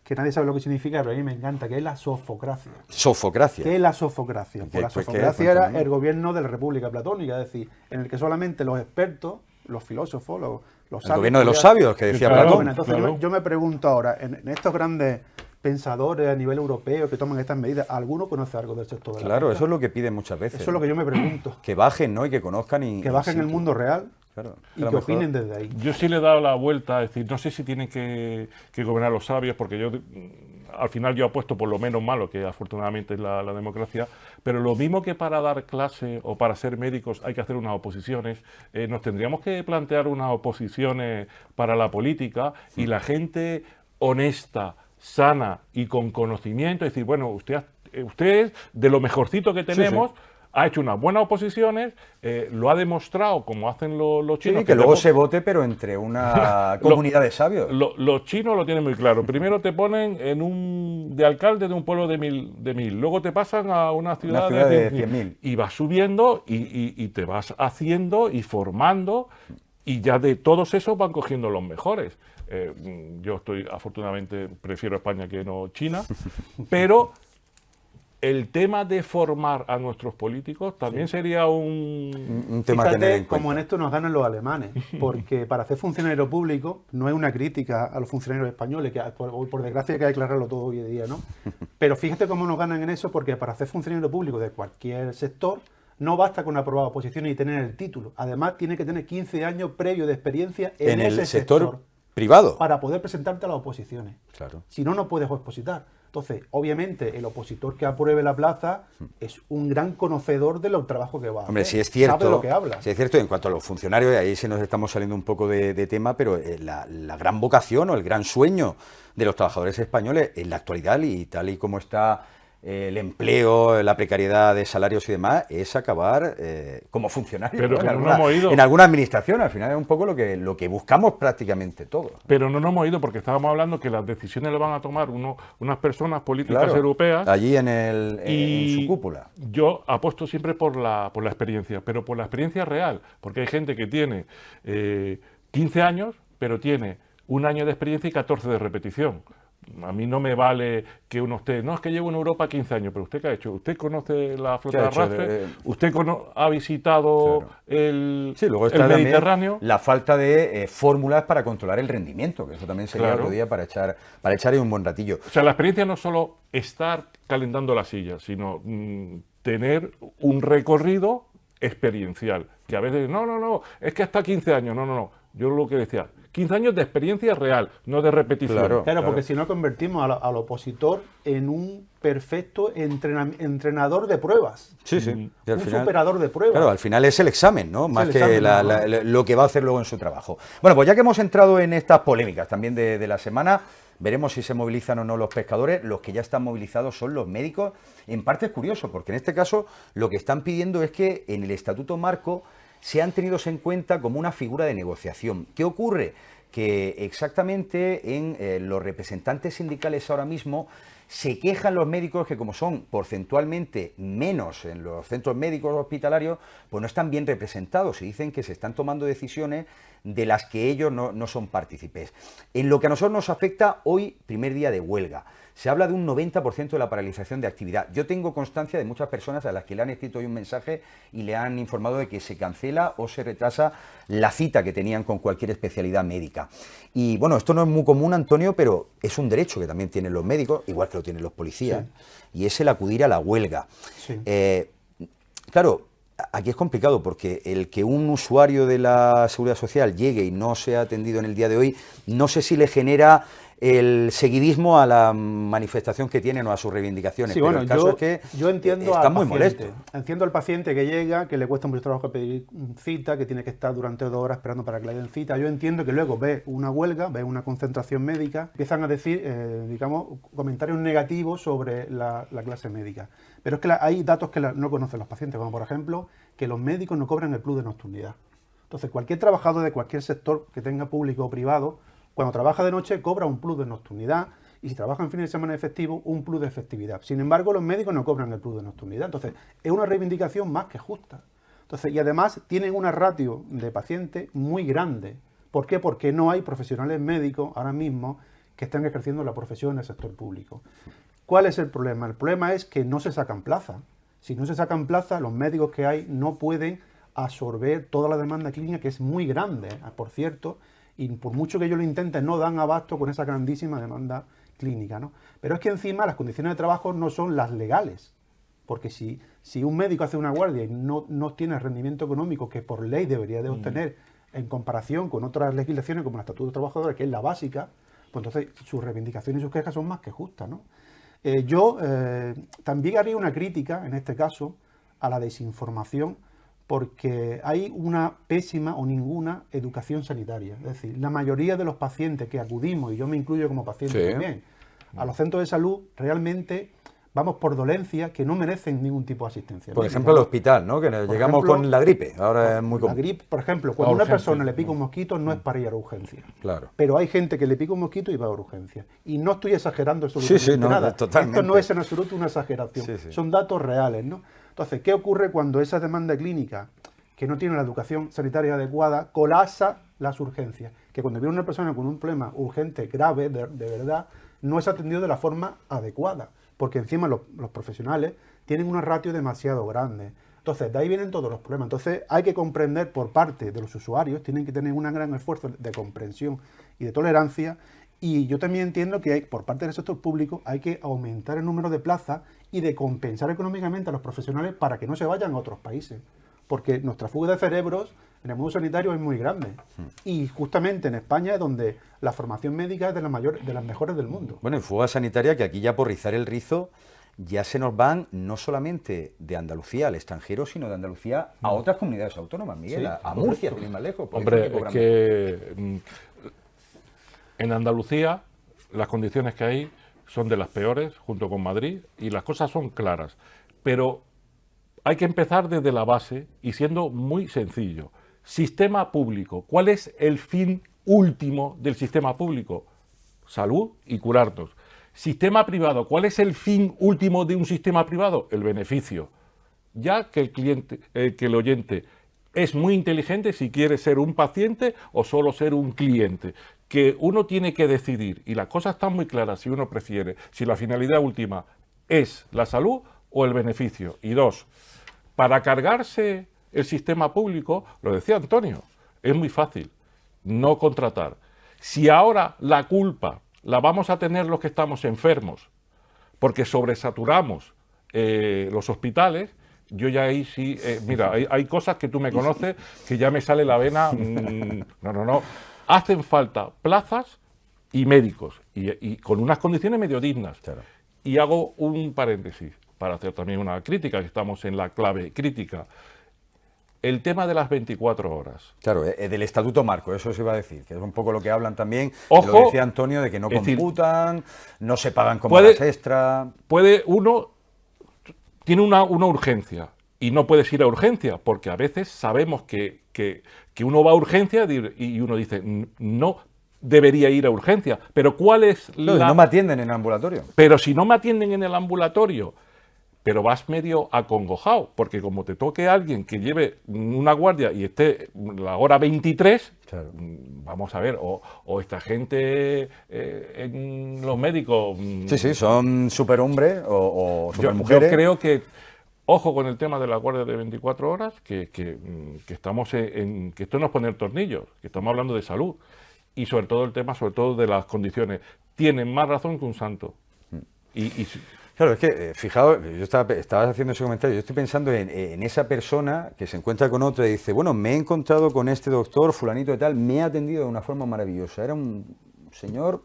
que nadie sabe lo que significa, pero a mí me encanta, que es la sofocracia. ¿Sofocracia? ¿Qué es la sofocracia? Pues la sofocracia era el gobierno de la República Platónica, es decir, en el que solamente los expertos, los filósofos, los sabios... El gobierno de los sabios, que decía Platón. Entonces yo me pregunto ahora, en estos grandes pensadores a nivel europeo que toman estas medidas, ¿alguno conoce algo del sector de la pesca? Eso es lo que piden muchas veces. Eso es lo que yo me pregunto. Que bajen, ¿no? Y que conozcan y... Que bajen el mundo real. Claro, y que opinen desde ahí. Yo sí le he dado la vuelta, es decir, no sé si tienen que gobernar los sabios, porque yo al final yo apuesto por lo menos malo, que afortunadamente es la democracia, pero lo mismo que para dar clase o para ser médicos hay que hacer unas oposiciones, nos tendríamos que plantear unas oposiciones para la política y la gente honesta, sana y con conocimiento, es decir, bueno, usted es de lo mejorcito que tenemos, ha hecho unas buenas oposiciones, lo ha demostrado como hacen los chinos. Sí, que luego se vote, pero entre una comunidad de sabios. Los chinos lo tienen muy claro. Primero te ponen de alcalde de un pueblo de mil, luego te pasan a una ciudad de 100.000. Y vas subiendo y te vas haciendo y formando, y ya de todos esos van cogiendo los mejores. Yo afortunadamente prefiero España que no China, pero el tema de formar a nuestros políticos también sería un tema a tener Fíjate en cuenta. como en esto nos ganan los alemanes, porque para hacer funcionario público no es una crítica a los funcionarios españoles, que por desgracia hay que declararlo todo hoy en día, ¿no? Pero fíjate cómo nos ganan en eso, porque para hacer funcionario público de cualquier sector no basta con aprobar oposiciones y tener el título. Además, tiene que tener 15 años previos de experiencia en el ese sector privado. para poder presentarte a las oposiciones. Claro. Si no, no puedes opositar. Entonces, obviamente, el opositor que apruebe la plaza es un gran conocedor de los trabajos que va a hacer. Hombre, sí es cierto. Sabe de lo que habla. Sí es cierto en cuanto a los funcionarios, y ahí sí nos estamos saliendo un poco de tema, pero la gran vocación o el gran sueño de los trabajadores españoles en la actualidad y tal y como está el empleo, la precariedad de salarios y demás, es acabar como funcionario, Pero ¿no? que no nos hemos ido. En alguna administración. Al final es un poco lo que buscamos prácticamente todos. Pero no nos hemos ido porque estábamos hablando que las decisiones las van a tomar unas personas políticas Claro, europeas. allí en su cúpula. Yo apuesto siempre por la experiencia, pero por la experiencia real, porque hay gente que tiene 15 años, pero tiene un año de experiencia y 14 de repetición. A mí no me vale que uno esté, no, es que llevo en Europa 15 años, pero ¿usted qué ha hecho? ¿Usted conoce la flota ¿Qué de ha hecho? arrastre? ¿Usted ha visitado el Sí, luego está el también Mediterráneo? la falta de fórmulas para controlar el rendimiento, que eso también sería Claro. otro día para echar ahí un buen ratillo. O sea, la experiencia no es solo estar calentando la silla, sino tener un recorrido experiencial. Que a veces, no, es que hasta 15 años, no. Yo lo que decía, 15 años de experiencia real, no de repetición. Claro, porque si no convertimos al opositor en un perfecto entrenador de pruebas. Sí. Y al Un final, superador de pruebas. claro, al final es el examen, ¿no? Más el que examen, lo que va a hacer luego en su trabajo. Bueno, pues ya que hemos entrado en estas polémicas también de la semana, veremos si se movilizan o no los pescadores. Los que ya están movilizados son los médicos. En parte es curioso, porque en este caso lo que están pidiendo es que en el Estatuto Marco sean tenidos en cuenta como una figura de negociación. ¿Qué ocurre? Que exactamente en los representantes sindicales ahora mismo se quejan los médicos que como son porcentualmente menos en los centros médicos hospitalarios, pues no están bien representados y dicen que se están tomando decisiones de las que ellos no son partícipes. En lo que a nosotros nos afecta, hoy, primer día de huelga. Se habla de un 90% de la paralización de actividad. Yo tengo constancia de muchas personas a las que le han escrito hoy un mensaje y le han informado de que se cancela o se retrasa la cita que tenían con cualquier especialidad médica. Y bueno, esto no es muy común, Antonio, pero es un derecho que también tienen los médicos, igual que lo tienen los policías, y es el acudir a la huelga. Sí. Claro, aquí es complicado porque el que un usuario de la Seguridad Social llegue y no sea atendido en el día de hoy, no sé si le genera el seguidismo a la manifestación que tienen o a sus reivindicaciones. Sí, pero bueno, el caso es que yo entiendo está al muy paciente. molesto. Entiendo al paciente que llega, que le cuesta mucho trabajo pedir cita, que tiene que estar durante 2 horas esperando para que le den cita. Yo entiendo que luego ve una huelga, ve una concentración médica, empiezan a decir, digamos, comentarios negativos sobre la clase médica. Pero es que hay datos que no conocen los pacientes, como por ejemplo, que los médicos no cobran el plus de nocturnidad. Entonces, cualquier trabajador de cualquier sector que tenga público o privado, cuando trabaja de noche cobra un plus de nocturnidad y si trabaja en fines de semana efectivo, un plus de efectividad. Sin embargo, los médicos no cobran el plus de nocturnidad. Entonces, es una reivindicación más que justa. Entonces, y además tienen una ratio de pacientes muy grande. ¿Por qué? Porque no hay profesionales médicos ahora mismo que estén ejerciendo la profesión en el sector público. ¿Cuál es el problema? El problema es que no se sacan plazas. Si no se sacan plazas, los médicos que hay no pueden absorber toda la demanda clínica, que es muy grande, por cierto, y por mucho que ellos lo intenten, no dan abasto con esa grandísima demanda clínica, ¿no? Pero es que encima las condiciones de trabajo no son las legales, porque si un médico hace una guardia y no tiene el rendimiento económico que por ley debería de obtener en comparación con otras legislaciones como el Estatuto de Trabajadores, que es la básica, pues entonces sus reivindicaciones y sus quejas son más que justas, ¿no? Yo también haría una crítica, en este caso, a la desinformación, porque hay una pésima o ninguna educación sanitaria. Es decir, la mayoría de los pacientes que acudimos, y yo me incluyo como paciente también, a los centros de salud, realmente vamos por dolencias que no merecen ningún tipo de asistencia. Por ejemplo, el hospital, ¿no? Que llegamos con la gripe, ahora es muy La común. gripe, por ejemplo, cuando a una persona le pica un mosquito no es para ir a urgencia. Claro. Pero hay gente que le pica un mosquito y va a urgencia. Y no estoy exagerando absolutamente no, nada. totalmente. Esto no es en absoluto una exageración. Sí. Son datos reales, ¿no? Entonces, ¿qué ocurre cuando esa demanda clínica, que no tiene la educación sanitaria adecuada, colapsa las urgencias? Que cuando viene una persona con un problema urgente, grave, de verdad, no es atendido de la forma adecuada. porque encima los profesionales tienen una ratio demasiado grande. Entonces, de ahí vienen todos los problemas. Entonces, hay que comprender por parte de los usuarios, tienen que tener un gran esfuerzo de comprensión y de tolerancia. Y yo también entiendo que por parte del sector público hay que aumentar el número de plazas y de compensar económicamente a los profesionales para que no se vayan a otros países. Porque nuestra fuga de cerebros en el mundo sanitario es muy grande. Y justamente en España es donde la formación médica es de las mejores del mundo. Bueno, y fuga sanitaria que aquí ya por rizar el rizo ya se nos van no solamente de Andalucía al extranjero, sino de Andalucía a otras comunidades autónomas, Miguel, Sí, a Murcia, sin ir más lejos. Hombre, es que en Andalucía las condiciones que hay son de las peores, junto con Madrid, y las cosas son claras. Pero hay que empezar desde la base y siendo muy sencillo. Sistema público. ¿Cuál es el fin último del sistema público? Salud y curarnos. Sistema privado. ¿Cuál es el fin último de un sistema privado? El beneficio. Ya que el oyente es muy inteligente si quiere ser un paciente o solo ser un cliente. Que uno tiene que decidir, y las cosas están muy claras si uno prefiere, si la finalidad última es la salud o el beneficio. Y dos, para cargarse el sistema público, lo decía Antonio, es muy fácil, no contratar. Si ahora la culpa la vamos a tener los que estamos enfermos, porque sobresaturamos los hospitales, yo ya ahí sí, mira, hay cosas que tú me conoces que ya me sale la vena, no. Hacen falta plazas y médicos, y con unas condiciones medio dignas. Claro. Y hago un paréntesis para hacer también una crítica, que estamos en la clave crítica. El tema de las 24 horas. Claro, del estatuto marco, eso se iba a decir, que es un poco lo que hablan también, Ojo, lo decía Antonio, de que no computan, no se pagan como horas extra. Tiene una urgencia, y no puedes ir a urgencia, porque a veces sabemos que uno va a urgencia y uno dice, no debería ir a urgencia, pero ¿cuál es la...? No me atienden en el ambulatorio. Pero si no me atienden en el ambulatorio, pero vas medio acongojado, porque como te toque a alguien que lleve una guardia y esté la hora 23, Claro. Vamos a ver, o esta gente en los médicos... Sí, son superhombres o supermujeres. Yo creo que, ojo con el tema de la guardia de 24 horas, que estamos que esto no es poner tornillos, que estamos hablando de salud, y sobre todo el tema, de las condiciones. Tienen más razón que un santo. Claro, es que, fijaos, yo estaba haciendo ese comentario, yo estoy pensando en esa persona que se encuentra con otra y dice, bueno, me he encontrado con este doctor, fulanito de tal, me ha atendido de una forma maravillosa, era un señor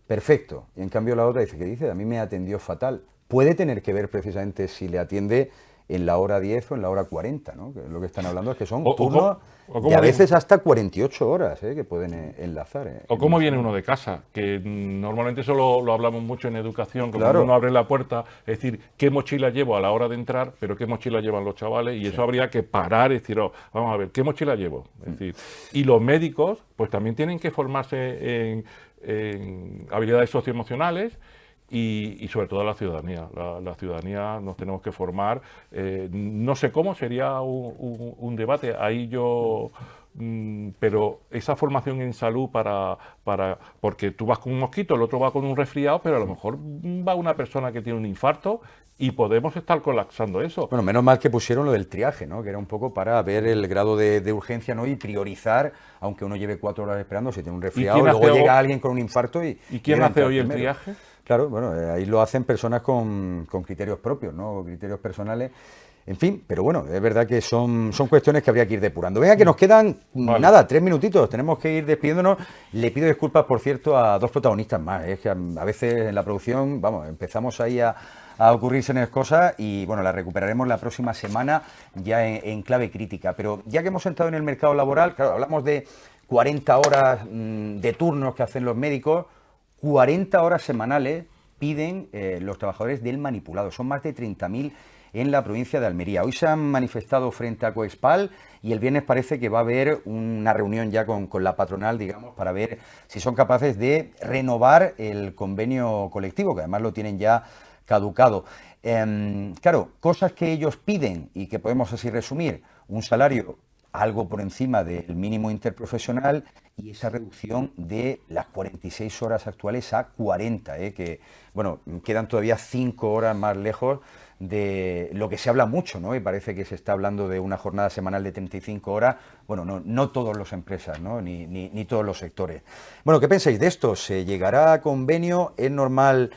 perfecto. Y en cambio la otra dice, ¿qué dice? A mí me atendió fatal. Puede tener que ver precisamente si le atiende en la hora 10 o en la hora 40, ¿no? Que lo que están hablando es que son turnos y a veces hasta 48 horas que pueden enlazar. O cómo viene uno de casa, que normalmente eso lo hablamos mucho en educación, como Claro. uno abre la puerta, es decir, qué mochila llevo a la hora de entrar, pero qué mochila llevan los chavales, y eso habría que parar y decir, vamos a ver, ¿qué mochila llevo? Es decir, y los médicos, pues también tienen que formarse en habilidades socioemocionales, y sobre todo la ciudadanía. La ciudadanía nos tenemos que formar. No sé cómo, sería un debate. Ahí yo... pero esa formación en salud porque tú vas con un mosquito, el otro va con un resfriado, pero a lo mejor va una persona que tiene un infarto y podemos estar colapsando eso. Bueno, menos mal que pusieron lo del triaje, ¿no? Que era un poco para ver el grado de urgencia, ¿no? Y priorizar, aunque uno lleve 4 horas esperando, si tiene un resfriado, luego llega alguien con un infarto y... ¿Y quién hace hoy el triaje? Claro, bueno, ahí lo hacen personas con criterios propios, ¿no? Criterios personales. En fin, pero bueno, es verdad que son cuestiones que habría que ir depurando. Venga, que nos quedan, nada, 3 minutitos, tenemos que ir despidiéndonos. Le pido disculpas, por cierto, a 2 protagonistas más. Es que a veces en la producción, vamos, empezamos ahí a ocurrirse cosas y bueno, la recuperaremos la próxima semana ya en clave crítica. Pero ya que hemos entrado en el mercado laboral, claro, hablamos de 40 horas de turnos que hacen los médicos, 40 horas semanales piden los trabajadores del manipulado. Son más de 30.000 en la provincia de Almería. Hoy se han manifestado frente a Coespal y el viernes parece que va a haber una reunión ya con la patronal, digamos, para ver si son capaces de renovar el convenio colectivo, que además lo tienen ya caducado. Claro, cosas que ellos piden y que podemos así resumir: un salario algo por encima del mínimo interprofesional y esa reducción de las 46 horas actuales a 40, que, bueno, quedan todavía 5 horas más lejos de lo que se habla mucho, ¿no? Y parece que se está hablando de una jornada semanal de 35 horas. Bueno, no todas las empresas, ¿no? Ni todos los sectores. Bueno, ¿qué pensáis de esto? ¿Se llegará a convenio? ¿Es normal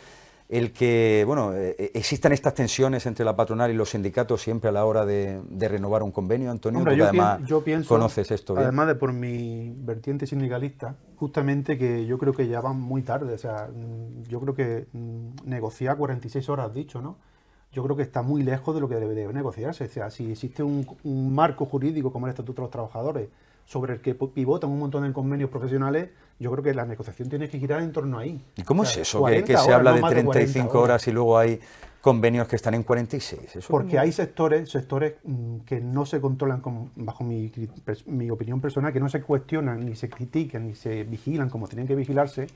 el que, bueno, existan estas tensiones entre la patronal y los sindicatos siempre a la hora de renovar un convenio, Antonio? Hombre, Porque además yo pienso, conoces esto bien. además de por mi vertiente sindicalista, justamente que yo creo que ya van muy tarde. O sea, yo creo que negociar 46 horas, has dicho, ¿no? Yo creo que está muy lejos de lo que debe negociarse. O sea, si existe un marco jurídico como el Estatuto de los Trabajadores, sobre el que pivotan un montón de convenios profesionales, yo creo que la negociación tiene que girar en torno ahí. ¿Y cómo es eso? Que 40 se habla horas, de no más de 35 40 horas y luego hay convenios que están en 46. ¿Eso Porque cómo? hay sectores que no se controlan, bajo mi opinión personal, que no se cuestionan, ni se critican, ni se vigilan como tienen que vigilarse,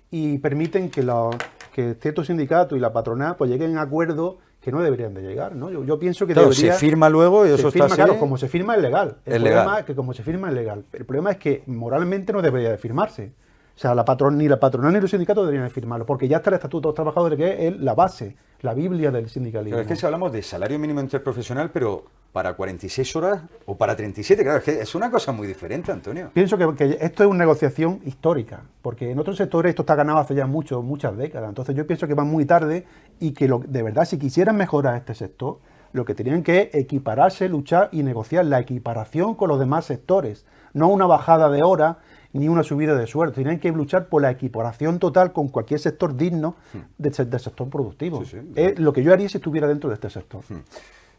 y permiten que ciertos sindicatos y la patronal pues lleguen a acuerdos que no deberían de llegar, ¿no? Yo pienso que Claro, debería... se firma luego y se eso firma, está así. claro, como se firma es legal. El Es problema legal. es que como se firma es legal. El problema es que moralmente no debería de firmarse. O sea, ni la patronal ni los sindicatos deberían de firmarlo, porque ya está el Estatuto de los Trabajadores, que es la base, la Biblia del sindicalismo. Pero es que si hablamos de salario mínimo interprofesional, pero para 46 horas o para 37, claro, es que es una cosa muy diferente, Antonio. Pienso que esto es una negociación histórica, porque en otros sectores esto está ganado hace ya muchas décadas. Entonces yo pienso que van muy tarde y que de verdad, si quisieran mejorar este sector, lo que tenían que es equipararse, luchar y negociar la equiparación con los demás sectores, no una bajada de horas ni una subida de sueldo. Tienen que luchar por la equiparación total con cualquier sector digno del sector productivo. Sí, sí. Es lo que yo haría si estuviera dentro de este sector.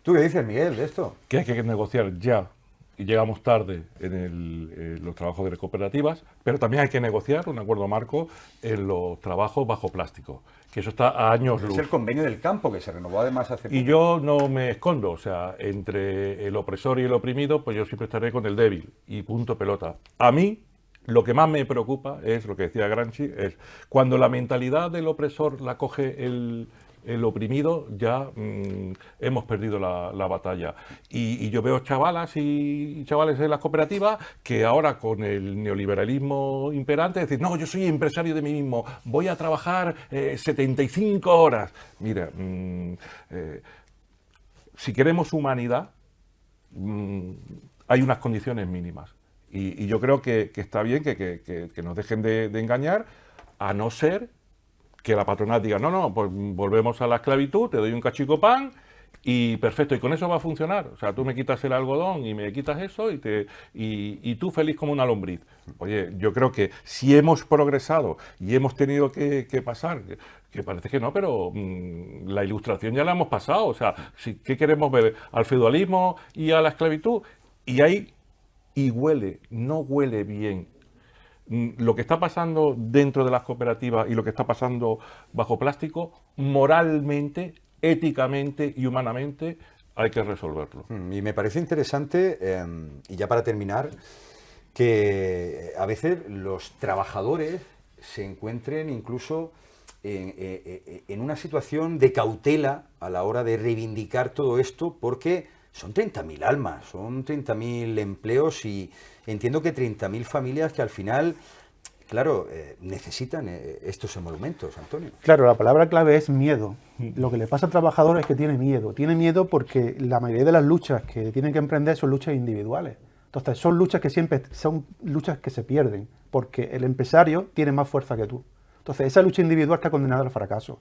¿Tú qué dices, Miguel, de esto? Que hay que negociar ya, y llegamos tarde en los trabajos de las cooperativas, pero también hay que negociar un acuerdo marco en los trabajos bajo plástico, que eso está a años Es luz. el convenio del campo que se renovó además hace Y poco. yo no me escondo, o sea, entre el opresor y el oprimido, pues yo siempre estaré con el débil, y punto pelota. A mí, lo que más me preocupa es, lo que decía Gramsci, es cuando la mentalidad del opresor la coge el oprimido, ya hemos perdido la batalla. Y yo veo chavalas y chavales en las cooperativas que ahora con el neoliberalismo imperante, decir, no, yo soy empresario de mí mismo, voy a trabajar 75 horas. Mira, si queremos humanidad, hay unas condiciones mínimas. Y yo creo que está bien que nos dejen de engañar, a no ser que la patronal diga, no, pues volvemos a la esclavitud, te doy un cachico pan y perfecto, y con eso va a funcionar. O sea, tú me quitas el algodón y me quitas eso y tú feliz como una lombriz. Oye, yo creo que si hemos progresado y hemos tenido que pasar, que parece que no, pero la ilustración ya la hemos pasado. O sea, ¿qué queremos ver? ¿Al feudalismo y a la esclavitud? Y ahí, no huele bien. Lo que está pasando dentro de las cooperativas y lo que está pasando bajo plástico, moralmente, éticamente y humanamente, hay que resolverlo. Y me parece interesante, y ya para terminar, que a veces los trabajadores se encuentren incluso en una situación de cautela a la hora de reivindicar todo esto, porque son 30.000 almas, son 30.000 empleos y entiendo que 30.000 familias que al final, claro, necesitan estos emolumentos, Antonio. Claro, la palabra clave es miedo. Lo que le pasa al trabajador es que tiene miedo. Tiene miedo porque la mayoría de las luchas que tienen que emprender son luchas individuales. Entonces, son luchas que siempre son luchas que se pierden, porque el empresario tiene más fuerza que tú. Entonces, esa lucha individual está condenada al fracaso.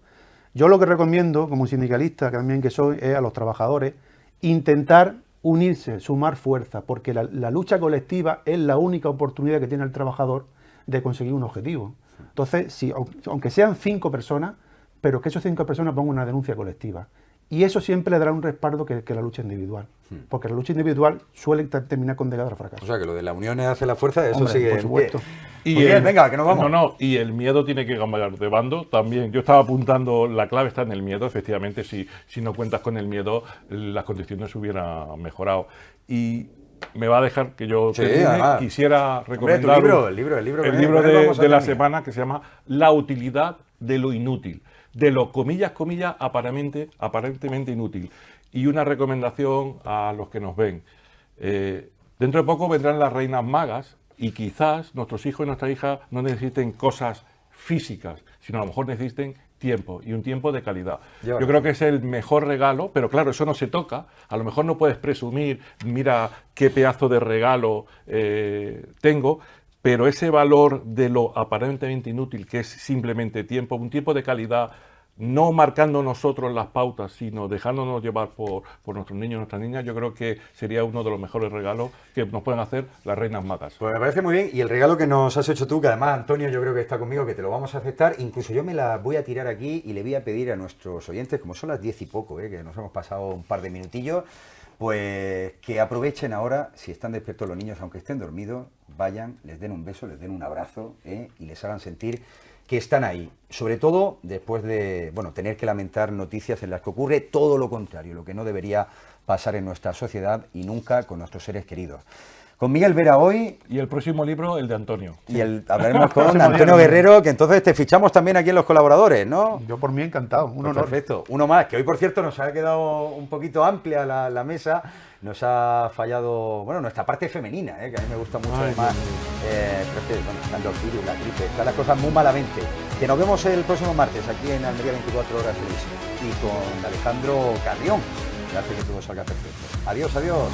Yo lo que recomiendo, como sindicalista, que también que soy, es a los trabajadores intentar unirse, sumar fuerza, porque la lucha colectiva es la única oportunidad que tiene el trabajador de conseguir un objetivo. Entonces, aunque sean 5 personas, pero que esas 5 personas pongan una denuncia colectiva. Y eso siempre le dará un respaldo que la lucha individual. Porque la lucha individual suele terminar condenada al fracaso. O sea, que lo de la unión hace la fuerza, eso Hombre, sigue por supuesto. Y bien, venga, que nos vamos. No, y el miedo tiene que cambiar de bando también. Yo estaba apuntando, la clave está en el miedo, efectivamente, si no cuentas con el miedo, las condiciones hubieran mejorado. Y me va a dejar que yo termine. Además. Quisiera recomendar el libro el libro de la semana, que se llama La utilidad de lo inútil, de lo comillas, aparentemente inútil. Y una recomendación a los que nos ven. Dentro de poco vendrán las reinas magas y quizás nuestros hijos y nuestras hijas no necesiten cosas físicas, sino a lo mejor necesiten tiempo, y un tiempo de calidad. Yo creo que es el mejor regalo, pero claro, eso no se toca. A lo mejor no puedes presumir, mira qué pedazo de regalo tengo, pero ese valor de lo aparentemente inútil, que es simplemente tiempo, un tiempo de calidad, no marcando nosotros las pautas, sino dejándonos llevar por nuestros niños y nuestras niñas, yo creo que sería uno de los mejores regalos que nos pueden hacer las reinas magas. Pues me parece muy bien, y el regalo que nos has hecho tú, que además Antonio yo creo que está conmigo, que te lo vamos a aceptar, incluso yo me la voy a tirar aquí y le voy a pedir a nuestros oyentes, como son las 10 y poco, que nos hemos pasado un par de minutillos, pues que aprovechen ahora, si están despiertos los niños, aunque estén dormidos, vayan, les den un beso, les den un abrazo, y les hagan sentir que están ahí, sobre todo después de tener que lamentar noticias en las que ocurre todo lo contrario, lo que no debería pasar en nuestra sociedad y nunca con nuestros seres queridos. Con Miguel Vera hoy. Y el próximo libro, el de Antonio. Y hablaremos con Antonio Guerrero, que entonces te fichamos también aquí en los colaboradores, ¿no? Yo por mí encantado, un honor. Perfecto, uno más, que hoy por cierto nos ha quedado un poquito amplia la mesa, nos ha fallado, nuestra parte femenina, que a mí me gusta mucho. Además, pero es que, están los virus, la gripe, están las cosas muy malamente. Que nos vemos el próximo martes aquí en Almería 24 Horas Televisión y con Alejandro Carrión, que hace que todo salga perfecto. Adiós, adiós.